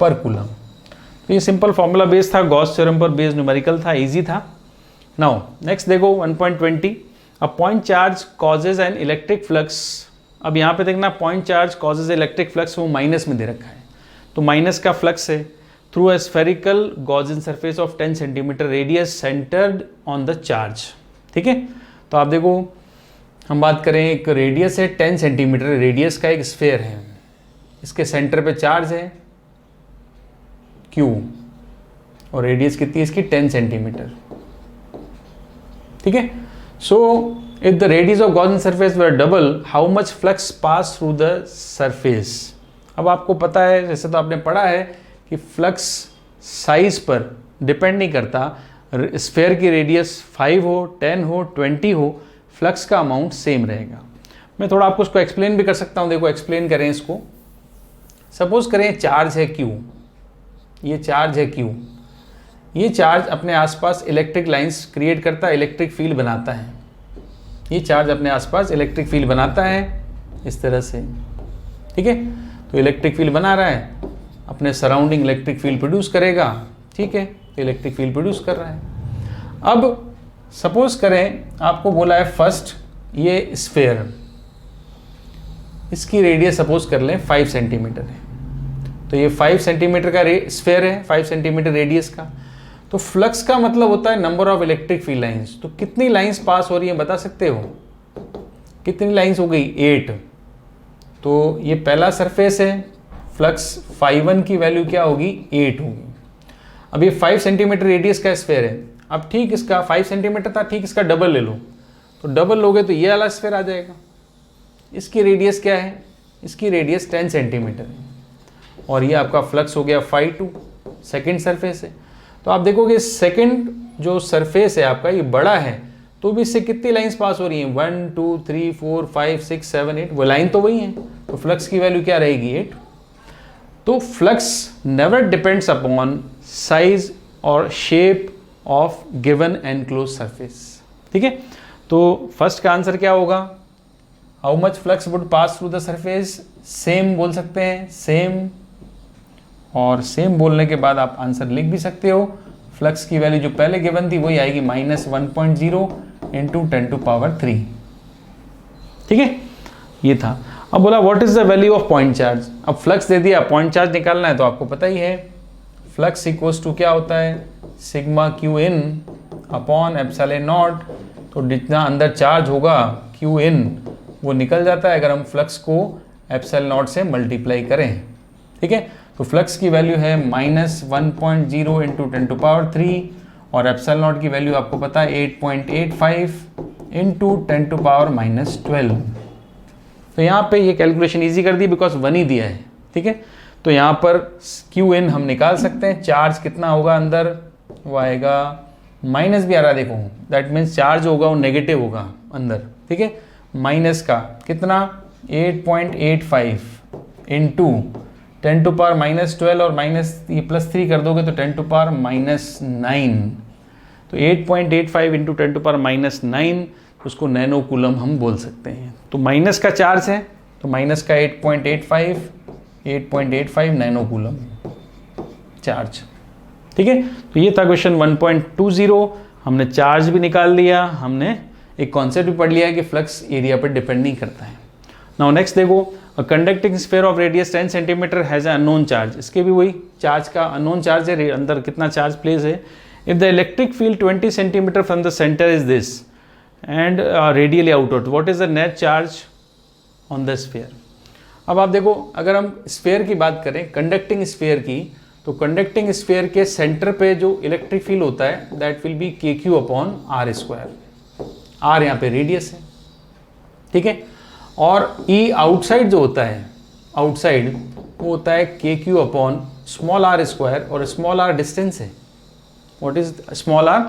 पर कूलम। तो ये सिंपल फॉर्मूला बेस्ड था, गॉस थ्योरम पर बेस्ड न्यूमेरिकल था, इजी था। नाउ नेक्स्ट देखो 1.20, a point charge causes an electric flux. अब यहाँ पे देखना point charge causes electric flux, वो माइनस में दे रखा है, तो माइनस का फ्लक्स है through a spherical Gaussian surface of 10 centimetre radius centred on the charge. ठीक है, तो आप देखो हम बात करें, एक रेडियस है 10 सेंटीमीटर, रेडियस का एक स्फेयर है, इसके सेंटर पे चार्ज है Q, और रेडियस कितनी है इसकी 10 सेंटीमीटर। ठीक है, so if the radius of Gaussian surface were double, how much flux pass through the surface. अब आपको पता है, जैसे तो आपने पढ़ा है कि फ्लक्स साइज पर डिपेंड नहीं करता, स्फेयर की रेडियस 5 हो, 10 हो, 20 हो, फ्लक्स का अमाउंट सेम रहेगा। मैं थोड़ा आपको इसको एक्सप्लेन भी कर सकता हूँ, देखो एक्सप्लेन करें इसको। सपोज करें चार्ज है Q, ये चार्ज है Q, ये चार्ज अपने आसपास इलेक्ट्रिक लाइंस क्रिएट करता है, इलेक्ट्रिक फील्ड बनाता है, ये चार्ज अपने आसपास इलेक्ट्रिक फील्ड बनाता है इस तरह से। ठीक है, तो इलेक्ट्रिक फील्ड बना रहा है, अपने सराउंडिंग इलेक्ट्रिक फील्ड प्रोड्यूस करेगा। ठीक है, तो इलेक्ट्रिक फील्ड प्रोड्यूस कर रहा है। अब सपोज करें आपको बोला है फर्स्ट, ये स्फेयर, इसकी रेडियस सपोज कर लें 5 सेंटीमीटर है, तो ये 5 सेंटीमीटर का स्फेयर है, 5 सेंटीमीटर रेडियस का। तो फ्लक्स का मतलब होता है number of electric field lines, तो कितनी लाइंस पास हो रही है बता सकते हो, कितनी लाइंस हो गई 8। तो ये पहला सरफेस है, फ्लक्स φ1 की वैल्यू क्या होगी 8 होगी। अब ये 5 सेंटीमीटर रेडियस का स्फेयर है, अब ठीक इसका 5 सेंटीमीटर था, ठीक इसका डबल ले लो, तो डबल लोगे तो ये वाला स्फेयर आ जाएगा। इसकी रेडियस क्या है, इसकी रेडियस 10 सेंटीमीटर है, और ये आपका फ्लक्स हो गया φ2, सेकेंड सरफेस है। तो आप देखोगे सेकेंड जो सरफेस है आपका ये बड़ा है, तो भी इससे कितनी लाइंस पास हो रही हैं, 1 2 3 4 5 6 7 8, वो लाइन तो वही है, तो फ्लक्स की वैल्यू क्या रहेगी 8। तो flux never depends upon size और shape of given enclose surface. ठीक है, तो फर्स्ट का आंसर क्या होगा, how much flux would pass through the surface, same बोल सकते हैं, सेम, और सेम बोलने के बाद आप आंसर लिख भी सकते हो। फ्लक्स की वैल्यू जो पहले गिवन थी वही आएगी -1.0 इंटू 10⁻3। ठीक है, ये था। अब बोला what is the value of point charge. अब फ्लक्स दे दिया, पॉइंट चार्ज निकालना है, तो आपको पता ही है फ्लक्स इक्वल्स टू क्या होता है, sigma q in upon epsilon not. तो जितना अंदर चार्ज होगा क्यू इन वो निकल जाता है अगर हम फ्लक्स को एप्सिलॉन नॉट से मल्टीप्लाई करें। ठीक है, तो फ्लक्स की वैल्यू है -1.0 इंटू 10⁻3 और एप्सिलॉन नॉट की वैल्यू आपको पता है 8.85 इंटू 10⁻12। तो यहाँ पे ये कैलकुलेशन इजी कर दी बिकॉज 1 ही दिया है। ठीक है, तो यहाँ पर क्यू इन हम निकाल सकते हैं, चार्ज कितना होगा अंदर, वो आएगा माइनस भी आ रहा है देखो, दैट मीन्स चार्ज होगा वो नेगेटिव होगा अंदर। ठीक है, माइनस का कितना 8.85 इंटू 10⁻12 और माइनस ये +3 कर दोगे तो 10⁻9। तो 8.85 इंटू 10⁻9 उसको नैनो कूलम हम बोल सकते हैं। तो माइनस का चार्ज है तो माइनस का 8.85 नैनो कूलम चार्ज। ठीक है, तो ये था क्वेश्चन 1.20। हमने चार्ज भी निकाल लिया, हमने एक कॉन्सेप्ट भी पढ़ लिया है कि फ्लक्स एरिया पर डिपेंड नहीं करता है। नाउ नेक्स्ट देखो, a conducting sphere of radius 10 centimetre has a unknown charge. इसके भी वही चार्ज का अननोन चार्ज है, अंदर कितना चार्ज प्लेस है। If the electric field 20 centimetre from the centre is this and radially outward, what is the net charge on the sphere. अब आप देखो, अगर हम स्फीयर की बात करें, कंडक्टिंग स्फीयर की, तो कंडक्टिंग स्फीयर के सेंटर पे जो इलेक्ट्रिक फील्ड होता है that will B KQ upon R²। R यहाँ पे रेडियस है। ठीक है, और E आउटसाइड जो होता है, आउटसाइड वो होता है KQ अपॉन स्मॉल r², और स्मॉल r डिस्टेंस है। What is small r?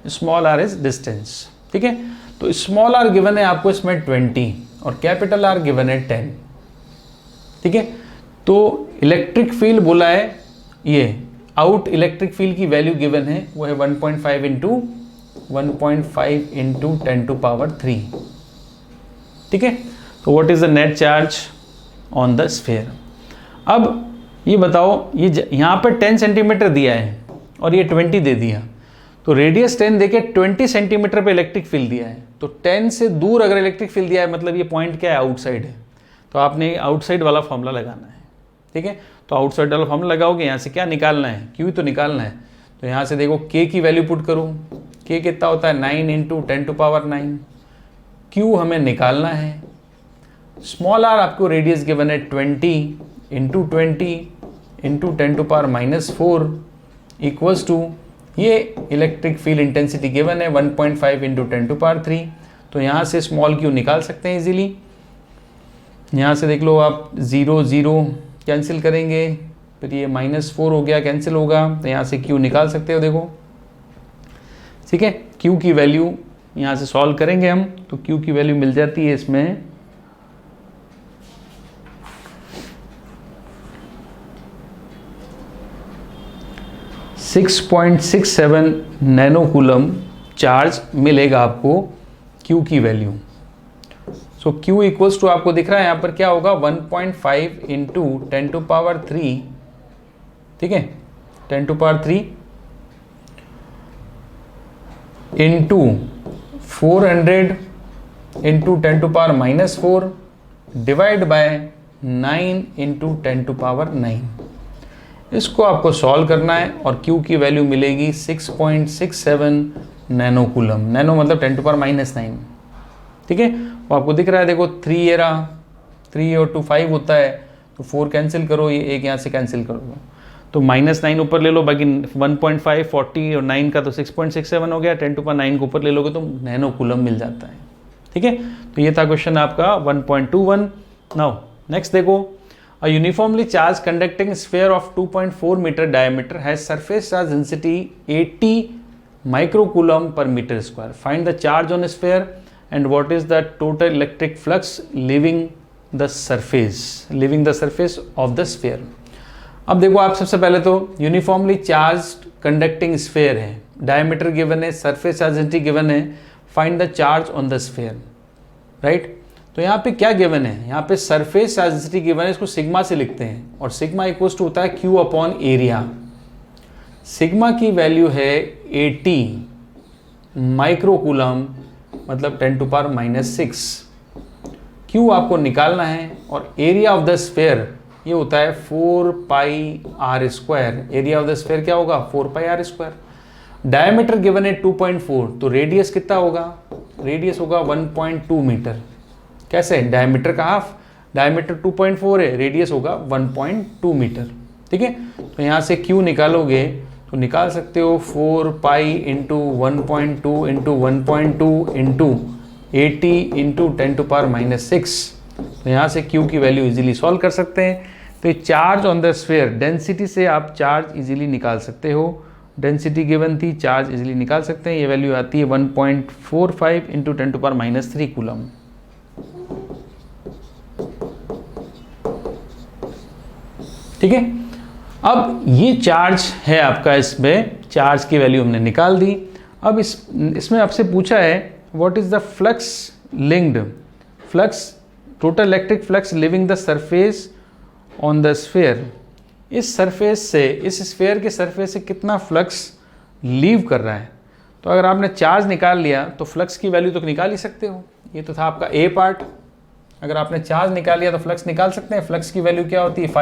Small r is distance. ठीक है, तो स्मॉल r गिवन है आपको इसमें 20 और कैपिटल R गिवन है 10। ठीक है, तो इलेक्ट्रिक फील्ड बोला है, ये आउट इलेक्ट्रिक फील्ड की वैल्यू गिवन है वो है 1.5 इंटू 10⁻3। ठीक है, तो what is the net charge on the sphere. अब ये बताओ, ये यहाँ पर 10 सेंटीमीटर दिया है और ये 20 दे दिया, तो रेडियस 10 देके 20 सेंटीमीटर पे इलेक्ट्रिक फील्ड दिया है। तो 10 से दूर अगर इलेक्ट्रिक फील्ड दिया है मतलब ये पॉइंट क्या है, आउटसाइड है, तो आपने आउटसाइड वाला फॉर्मूला लगाना है। ठीक है, तो आउटसाइड वाला फॉर्मूला लगाओगे, यहाँ से क्या निकालना है, क्यू तो निकालना है। तो यहाँ से देखो K की वैल्यू पुट करो, K कितना होता है 9 इंटू 10⁻9। Q हमें निकालना है, स्मॉल r आपको रेडियस गिवन है 20 इंटू 10⁻4 इक्वल्स टू ये इलेक्ट्रिक फील्ड इंटेंसिटी गिवन है 1.5 इंटू 10⁻3। तो यहाँ से स्मॉल q निकाल सकते हैं इजीली। यहाँ से देख लो आप 0 0 कैंसिल करेंगे, फिर ये -4 हो गया, कैंसिल होगा, तो यहाँ से q निकाल सकते हो देखो। ठीक है, q की वैल्यू यहाँ से सॉल्व करेंगे हम, तो q की वैल्यू मिल जाती है इसमें 6.67 नैनो कूलम चार्ज मिलेगा आपको Q की वैल्यू। सो Q इक्वल्स टू आपको दिख रहा है यहाँ पर क्या होगा 1.5 इंटू 10⁻3। ठीक है, 10⁻3 into 400 into 10⁻⁻4 divide by 9 into 10⁻9। इसको आपको सॉल्व करना है और Q की वैल्यू मिलेगी 6.67 नैनो कूलम। नैनो मतलब 10⁻⁻9। ठीक है, वो आपको दिख रहा है देखो 3 ये रहा, 3 और 2 5 होता है, तो 4 कैंसिल करो, ये एक यहाँ से कैंसिल कर दो, तो -9 ऊपर ले लो, बाकी 1.5 40 और 9 का तो 6.67 हो गया, 10⁻9 को ऊपर ले लोगे तो नैनो कूलम मिल जाता है। ठीक है, तो ये था क्वेश्चन आपका 1.21। नाउ नेक्स्ट देखो, A uniformly charged conducting sphere of 2.4 meter diameter has surface charge density 80 microcoulomb पर metre square. Find the charge on sphere and what is the total electric flux leaving the surface of the sphere. अब देखो, आप सबसे पहले तो uniformly charged conducting sphere है, diameter given है, surface charge density given है, find the charge on the sphere. Right, तो यहाँ पे क्या गिवन है, यहाँ पे सरफेस चार्ज डेंसिटी गिवन है, इसको सिग्मा से लिखते हैं और सिग्मा इक्वल्स टू होता है क्यू अपॉन एरिया. सिग्मा की वैल्यू है 80 माइक्रोकूलम, मतलब 10⁻⁻⁶. क्यू आपको निकालना है और एरिया ऑफ द स्फीयर ये होता है 4πr². Area of the sphere क्या होगा, 4πr². डायमीटर गिवन है 2.4, तो रेडियस कितना होगा, रेडियस होगा 1.2 मीटर. कैसे, डायमीटर का हाफ, डायमीटर 2.4 है, रेडियस होगा 1.2 मीटर. ठीक है, तो यहाँ से Q निकालोगे तो निकाल सकते हो 4π इंटू 1.2 इंटू 1.2 इंटू 80 इंटू 10⁻⁻⁶. तो यहाँ से Q की वैल्यू इजीली सॉल्व कर सकते हैं. तो charge on the sphere, density से आप चार्ज इजीली निकाल सकते हो. डेंसिटी गिवन थी, चार्ज इजीली निकाल सकते हैं. ये वैल्यू आती है 1.45 इंटू 10⁻³ कूलम. ठीक है, अब ये चार्ज है आपका, इसमें चार्ज की वैल्यू हमने निकाल दी. अब इसमें आपसे पूछा है what is the flux linked flux, total electric flux leaving the surface on the sphere. इस सरफेस से, इस स्फीयर के सरफेस से कितना फ्लक्स लीव कर रहा है. तो अगर आपने चार्ज निकाल लिया तो फ्लक्स की वैल्यू तो निकाल ही सकते हो. ये तो था आपका ए पार्ट. अगर आपने चार्ज निकाल लिया तो फ्लक्स निकाल सकते हैं. फ्लक्स की वैल्यू क्या होती है, φ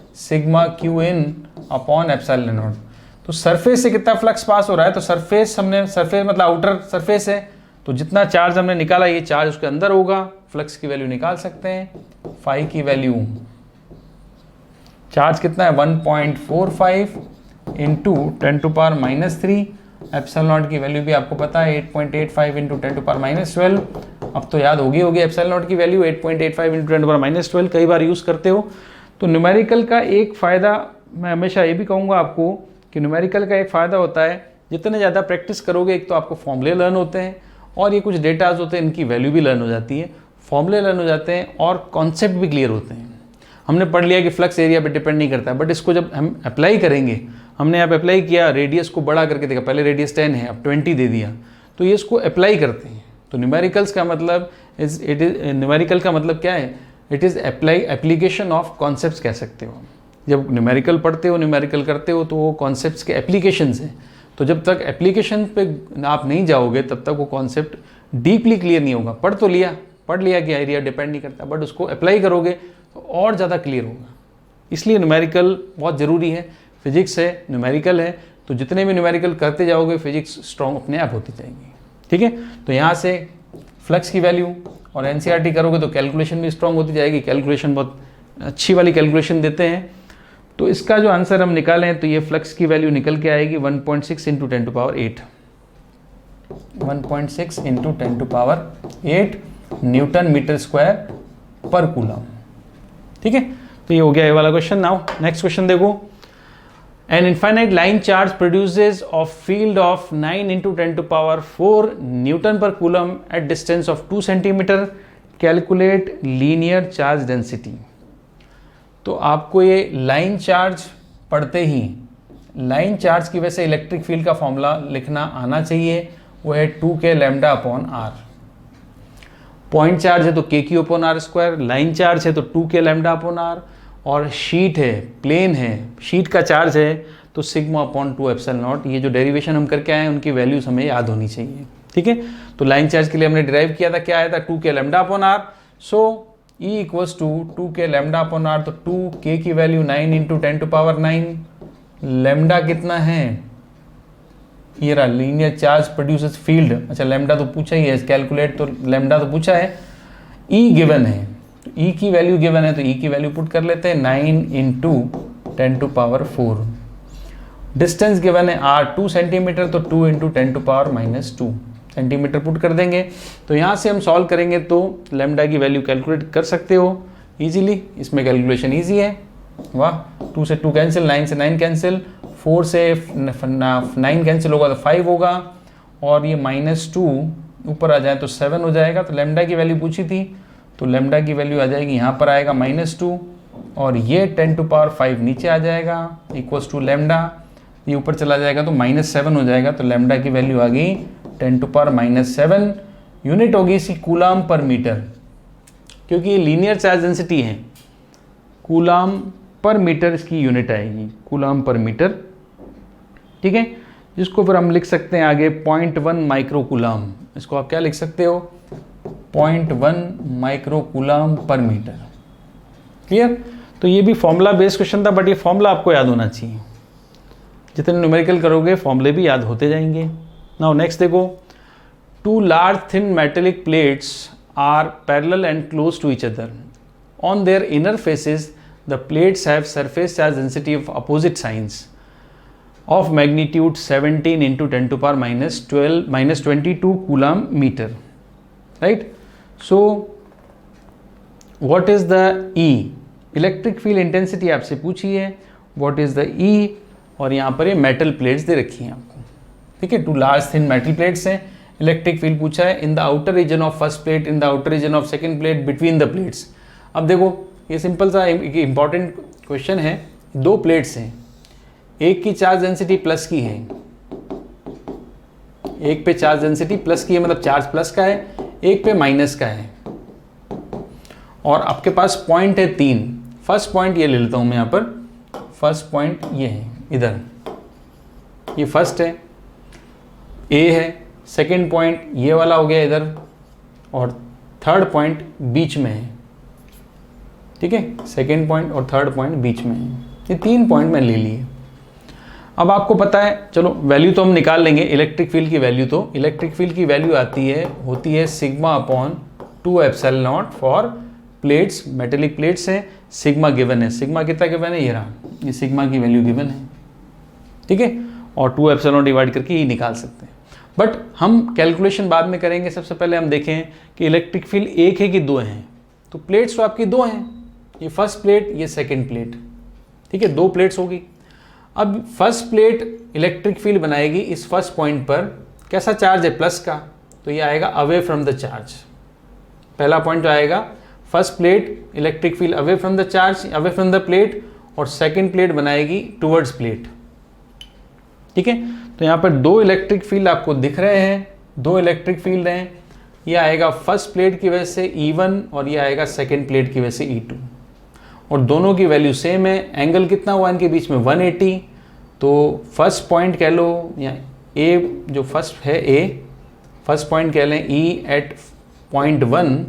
= σ/Qin अपॉन ε0. तो सरफेस से कितना फ्लक्स पास हो रहा है, तो सरफेस मतलब आउटर सरफेस है, तो जितना चार्ज हमने निकाला ये चार्ज उसके अंदर होगा. फ्लक्स की वैल्यू निकाल सकते हैं. फाई की वैल्यू, चार्ज कितना है 1.45 इंटू 10⁻³ ε0 की वैल्यू भी आपको पता है 8.85 इंटू 10⁻12. अब तो याद होगी ε0 की वैल्यू 8.85 इंटू 10⁻12 कई बार यूज़ करते हो. तो न्यूमेरिकल का एक फ़ायदा मैं हमेशा ये भी कहूँगा आपको कि न्यूमेरिकल का एक फ़ायदा होता है, जितने ज़्यादा प्रैक्टिस करोगे एक तो आपको फॉर्मूले लर्न होते हैं और ये कुछ डेटाज होते हैं इनकी वैल्यू भी लर्न हो जाती है, फॉर्मूले लर्न हो जाते हैं और कॉन्सेप्ट भी क्लियर होते हैं. हमने पढ़ लिया कि फ्लक्स एरिया पे डिपेंड नहीं करता है, बट इसको जब हम अप्लाई करेंगे, हमने यहाँ पे अप्लाई किया, रेडियस को बड़ा करके देखा, पहले रेडियस 10 है अब 20 दे दिया, तो ये इसको अप्लाई करते हैं. तो न्यूमेरिकल्स का मतलब न्यूमेरिकल का मतलब क्या है, it is application of concepts कह सकते हो. जब न्यूमेरिकल पढ़ते हो, न्यूमेरिकल करते हो, तो वो कॉन्सेप्ट्स के एप्लीकेशंस हैं. तो जब तक एप्लीकेशन पे आप नहीं जाओगे तब तक वो कॉन्सेप्ट डीपली क्लियर नहीं होगा. पढ़ लिया कि एरिया डिपेंड नहीं करता, बट उसको अप्लाई करोगे तो और ज़्यादा क्लियर होगा. इसलिए न्यूमेरिकल बहुत ज़रूरी है. फिजिक्स है, न्यूमेरिकल है, तो जितने भी न्यूमेरिकल करते जाओगे फिजिक्स स्ट्रॉन्ग अपने आप होती जाएगी. ठीक है, तो यहाँ से फ्लक्स की वैल्यू और एनसीईआरटी करोगे तो कैलकुलेशन भी स्ट्रॉन्ग होती जाएगी. कैलकुलेशन बहुत अच्छी वाली कैलकुलेशन देते हैं. तो इसका जो आंसर हम निकालें तो ये फ्लक्स की वैल्यू निकल के आएगी 1.6 into 10⁸. 1.6 into 10⁸ newton metre square पर कूलम. ठीक है, तो ये हो गया ये वाला क्वेश्चन. नाउ नेक्स्ट क्वेश्चन देखो. An infinite line charge produces a field of 9 into 10⁴ Newton per coulomb at distance of 2 cm. Calculate linear charge density. तो आपको ये लाइन चार्ज पढ़ते ही लाइन चार्ज की वजह से इलेक्ट्रिक फील्ड का फॉर्मूला लिखना आना चाहिए. वो है 2k λ/r. पॉइंट चार्ज है तो kq/r², लाइन चार्ज है तो 2k λ/r, और शीट है, प्लेन है, शीट का चार्ज है तो σ/2ε0. ये जो डेरिवेशन हम करके आए हैं उनकी वैल्यूज हमें याद होनी चाहिए. ठीक है, तो लाइन चार्ज के लिए हमने डिराइव किया था, क्या आया था 2k λ/r. So E equals to 2k λ/r. तो 2k की वैल्यू 9 इंटू 10⁹. लैम्डा कितना है, ये रहा, लीनियर चार्ज प्रोड्यूसेस फील्ड. अच्छा, लैम्डा तो पूछा ही है, कैलकुलेट तो लैम्डा तो पूछा है. E गिवन है, तो E की वैल्यू गिवन है तो E की वैल्यू पुट कर लेते हैं 9 इंटू 10⁴. डिस्टेंस गिवन है R 2 सेंटीमीटर, तो 2 इंटू 10⁻⁻2 सेंटीमीटर पुट कर देंगे. तो यहाँ से हम सॉल्व करेंगे तो लैम्डा की वैल्यू कैलकुलेट कर सकते हो इजीली. इसमें कैलकुलेशन इजी है. वाह, 2 से 2 कैंसिल, 9 से 9 कैंसिल, 4 से 9 कैंसिल होगा तो 5 होगा, और ये -2 ऊपर आ जाए तो 7 हो जाएगा। तो लेमडा की वैल्यू पूछी थी, तो लेमडा की वैल्यू आ जाएगी यहाँ पर आएगा -2, और ये 10⁵ नीचे आ जाएगा इक्वल्स टू लेमडा, ये ऊपर चला जाएगा तो -7 हो जाएगा। तो लेमडा की वैल्यू आ गई 10⁻⁷ यूनिट होगी इसकी कूलाम पर मीटर, क्योंकि ये लीनियर चार्ज डेंसिटी है। कूलाम पर मीटर इसकी यूनिट आएगी, कूलाम पर मीटर, ठीक है, जिसको फिर हम लिख सकते हैं आगे 0.1 माइक्रो कूलाम। इसको आप क्या लिख सकते हो, 0.1 माइक्रो कूलाम पर मीटर। क्लियर? तो ये भी फॉर्मूला बेस्ड क्वेश्चन था, बट ये फॉर्मूला आपको याद होना चाहिए। जितने न्यूमेरिकल करोगे फॉर्मूले भी याद होते जाएंगे। नाउ नेक्स्ट देखो, 2 large thin metallic plates are parallel and close to each other. On their inner faces, the plates have surface charge density of opposite signs of magnitude 17 into 10⁻22 coulomb meter. Right? So, what is the E? Electric field intensity आपसे पूछी है, what is the E? और यहाँ पर ये metal plates दे रखी हैं आपको, ठीक है, 2 large thin metal plates हैं। इलेक्ट्रिक फील्ड पूछा है in the outer region of first plate, in the outer region of second plate, between the plates. अब देखो ये सिंपल सा इंपॉर्टेंट क्वेश्चन है। 2 प्लेट्स हैं, एक की चार्ज डेंसिटी प्लस की है, एक पे चार्ज डेंसिटी प्लस की है, मतलब चार्ज प्लस का है, एक पे माइनस का है, और आपके पास पॉइंट है 3। फर्स्ट पॉइंट ये ले लेता हूं मैं यहाँ पर, फर्स्ट पॉइंट ये है इधर, ये फर्स्ट है, ए है, सेकेंड पॉइंट ये वाला हो गया इधर, और थर्ड पॉइंट बीच में है, ठीक है, सेकेंड पॉइंट और थर्ड पॉइंट बीच में है। ये 3 पॉइंट मैंने ले लिए। अब आपको पता है, चलो वैल्यू तो हम निकाल लेंगे इलेक्ट्रिक फील्ड की वैल्यू। तो इलेक्ट्रिक फील्ड की वैल्यू होती है σ/2ε0 फॉर प्लेट्स, मेटेलिक प्लेट्स हैं, सिग्मा गिवन है। सिग्मा कितना गिवन है, ये रहा, ये सिग्मा की वैल्यू गिवन है, ठीक है, और 2ε डिवाइड करके ही निकाल सकते हैं। बट हम कैलकुलेशन बाद में करेंगे। सबसे पहले हम देखें कि इलेक्ट्रिक फील्ड एक है कि 2 हैं। तो प्लेट्स तो आपकी 2 हैं, ये फर्स्ट प्लेट, ये सेकंड प्लेट, ठीक है, 2 प्लेट्स होगी। अब फर्स्ट प्लेट इलेक्ट्रिक फील्ड बनाएगी इस फर्स्ट पॉइंट पर, कैसा चार्ज है, प्लस का, तो ये आएगा अवे फ्रॉम द चार्ज। पहला पॉइंट जो आएगा, first plate electric field away from the charge, away from the plate, और सेकेंड प्लेट बनाएगी टूवर्ड्स प्लेट, ठीक है। तो यहाँ पर 2 इलेक्ट्रिक फील्ड आपको दिख रहे हैं, 2 इलेक्ट्रिक फील्ड हैं। ये आएगा फर्स्ट प्लेट की वजह से E1 और ये आएगा सेकेंड प्लेट की वजह से E2, और दोनों की वैल्यू सेम है। एंगल कितना हुआ इनके बीच में, 180। तो फर्स्ट पॉइंट कह लो, या ए जो फर्स्ट है, ए फर्स्ट पॉइंट कह लें, E at point 1।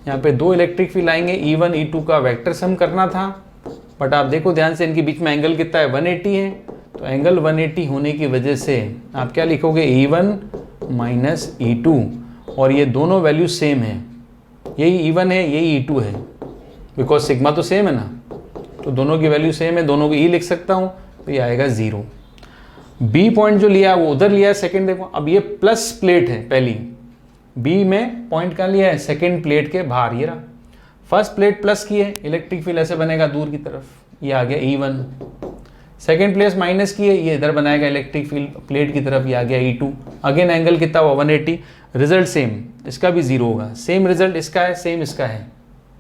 यहाँ पे 2 इलेक्ट्रिक फील्ड आएंगे, E1 E2 का वेक्टर सम करना था, बट आप देखो ध्यान से, इनके बीच में एंगल कितना है, 180 है। तो एंगल 180 होने की वजह से आप क्या लिखोगे, E1 माइनस E2, और ये दोनों वैल्यू सेम है, यही E1 है, यही E2 है, बिकॉज सिग्मा तो सेम है ना, तो दोनों की वैल्यू सेम है, दोनों को E लिख सकता हूँ, तो ये आएगा 0। बी पॉइंट जो लिया वो उधर लिया है सेकेंड, देखो अब ये प्लस प्लेट है पहली, बी में पॉइंट कहाँ लिया है, सेकेंड प्लेट के बाहर, ये रहा, फर्स्ट प्लेट प्लस की है, इलेक्ट्रिक फील्ड ऐसे बनेगा दूर की तरफ, ये आ गया E1। सेकेंड प्लेस माइनस की है, ये इधर बनाएगा इलेक्ट्रिक फील्ड प्लेट की तरफ, ये आ गया E2। अगेन एंगल कितना हुआ, 180, रिजल्ट सेम, इसका भी 0 होगा, सेम रिजल्ट इसका है, सेम इसका है,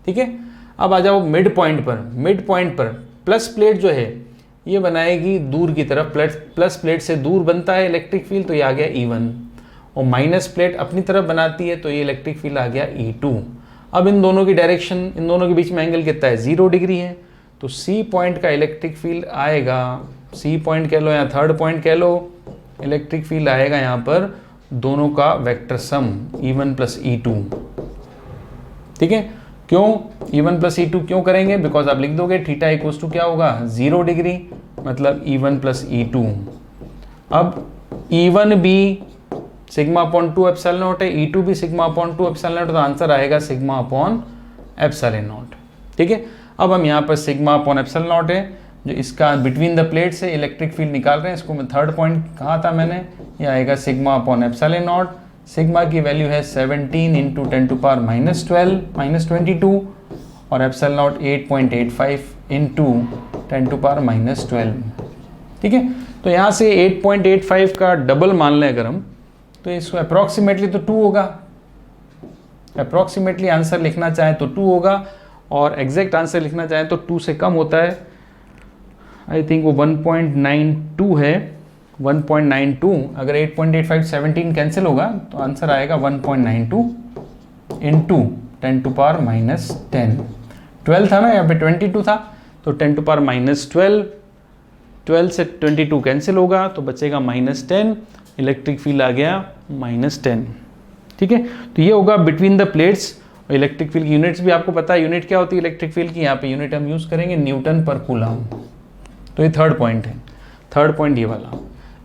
ठीक है। अब आ जाओ मिड पॉइंट पर। मिड पॉइंट पर प्लस प्लेट जो है ये बनाएगी दूर की तरफ, प्लस प्लेट से दूर बनता है इलेक्ट्रिक फील्ड, तो ये आ गया E1, और माइनस प्लेट अपनी तरफ बनाती है, तो ये इलेक्ट्रिक फील्ड आ गया E2। अब इन दोनों की डायरेक्शन, इन दोनों के बीच में एंगल कितना है, 0 डिग्री है, तो सी पॉइंट का इलेक्ट्रिक फील्ड आएगा, सी पॉइंट कह लो या थर्ड पॉइंट कह लो, इलेक्ट्रिक फील्ड आएगा यहाँ पर दोनों का vector sum, E1 plus E2, ठीक है। क्यों E1 प्लस E2 क्यों करेंगे, बिकॉज आप लिख दोगे थीटा इक्वल्स टू क्या होगा, 0 डिग्री, मतलब E1 प्लस E2। अब E1 भी सिग्मा अपॉन 2 एप्सिलॉन नॉट है, E2 भी सिग्मा अपॉन 2 एप्सिलॉन नॉट, तो आंसर आएगा सिग्मा अपॉन एप्सिलॉन नॉट, ठीक है। अब हम यहाँ पर सिग्मा अपॉन एप्सिलॉन नॉट है जो इसका बिटवीन द प्लेट से इलेक्ट्रिक फील्ड निकाल रहे हैं, इसको मैं थर्ड पॉइंट कहा था मैंने, ये आएगा sigma upon epsilon not. Sigma की वैल्यू है 17 इंटू 10⁻12 -22, और एप्सिलॉन नॉट 8.85 इंटू 10⁻12, ठीक है। तो यहाँ से 8.85 का डबल मान लें अगर हम, तो इसको अप्रॉक्सीमेटली तो 2 होगा, अप्रॉक्सीमेटली आंसर लिखना चाहे तो 2 होगा, और एग्जैक्ट आंसर लिखना चाहे तो 2 से कम होता है। आई थिंक वो 1.92 है, 1.92। अगर 8.85 17 कैंसिल होगा तो आंसर आएगा 1.92 इंटू 10 टू पावर माइनस 10। 12 था ना, यहाँ पे 22 था, तो 10 टू पावर माइनस 12, 12 से 22 कैंसिल होगा तो बचेगा -10, इलेक्ट्रिक फील्ड आ गया -10। ठीक है, तो ये होगा between the plates. Electric field की यूनिट्स भी आपको पता है, यूनिट क्या होती है इलेक्ट्रिक फील्ड की, यहाँ पे यूनिट हम यूज़ करेंगे न्यूटन पर कूलम। तो ये थर्ड पॉइंट है, थर्ड पॉइंट ये वाला।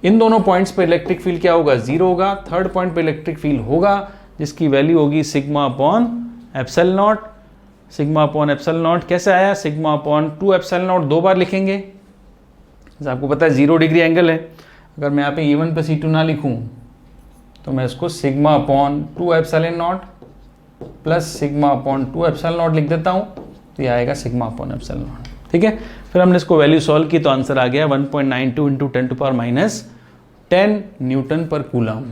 इन दोनों पॉइंट्स पर इलेक्ट्रिक फील्ड क्या होगा, 0 होगा। थर्ड पॉइंट पर इलेक्ट्रिक फील्ड होगा जिसकी वैल्यू होगी sigma upon epsilon not. Sigma upon epsilon not कैसे आया, सिग्मा अपॉन 2 एप्सिलॉन नॉट 2 बार लिखेंगे, जैसे आपको पता है 0 डिग्री एंगल है। अगर मैं यहाँ पे E1 + E2 ना लिखूँ तो मैं इसको sigma upon 2 epsilon not plus sigma upon 2 epsilon not लिख देता हूँ, तो ये आएगा सिग्मा अपॉन एप्सिलॉन नॉट। ठीक है, फिर हमने इसको वैल्यू सॉल्व की तो आंसर आ गया 1.92 into 10 to power minus 10 newton पर कूलम।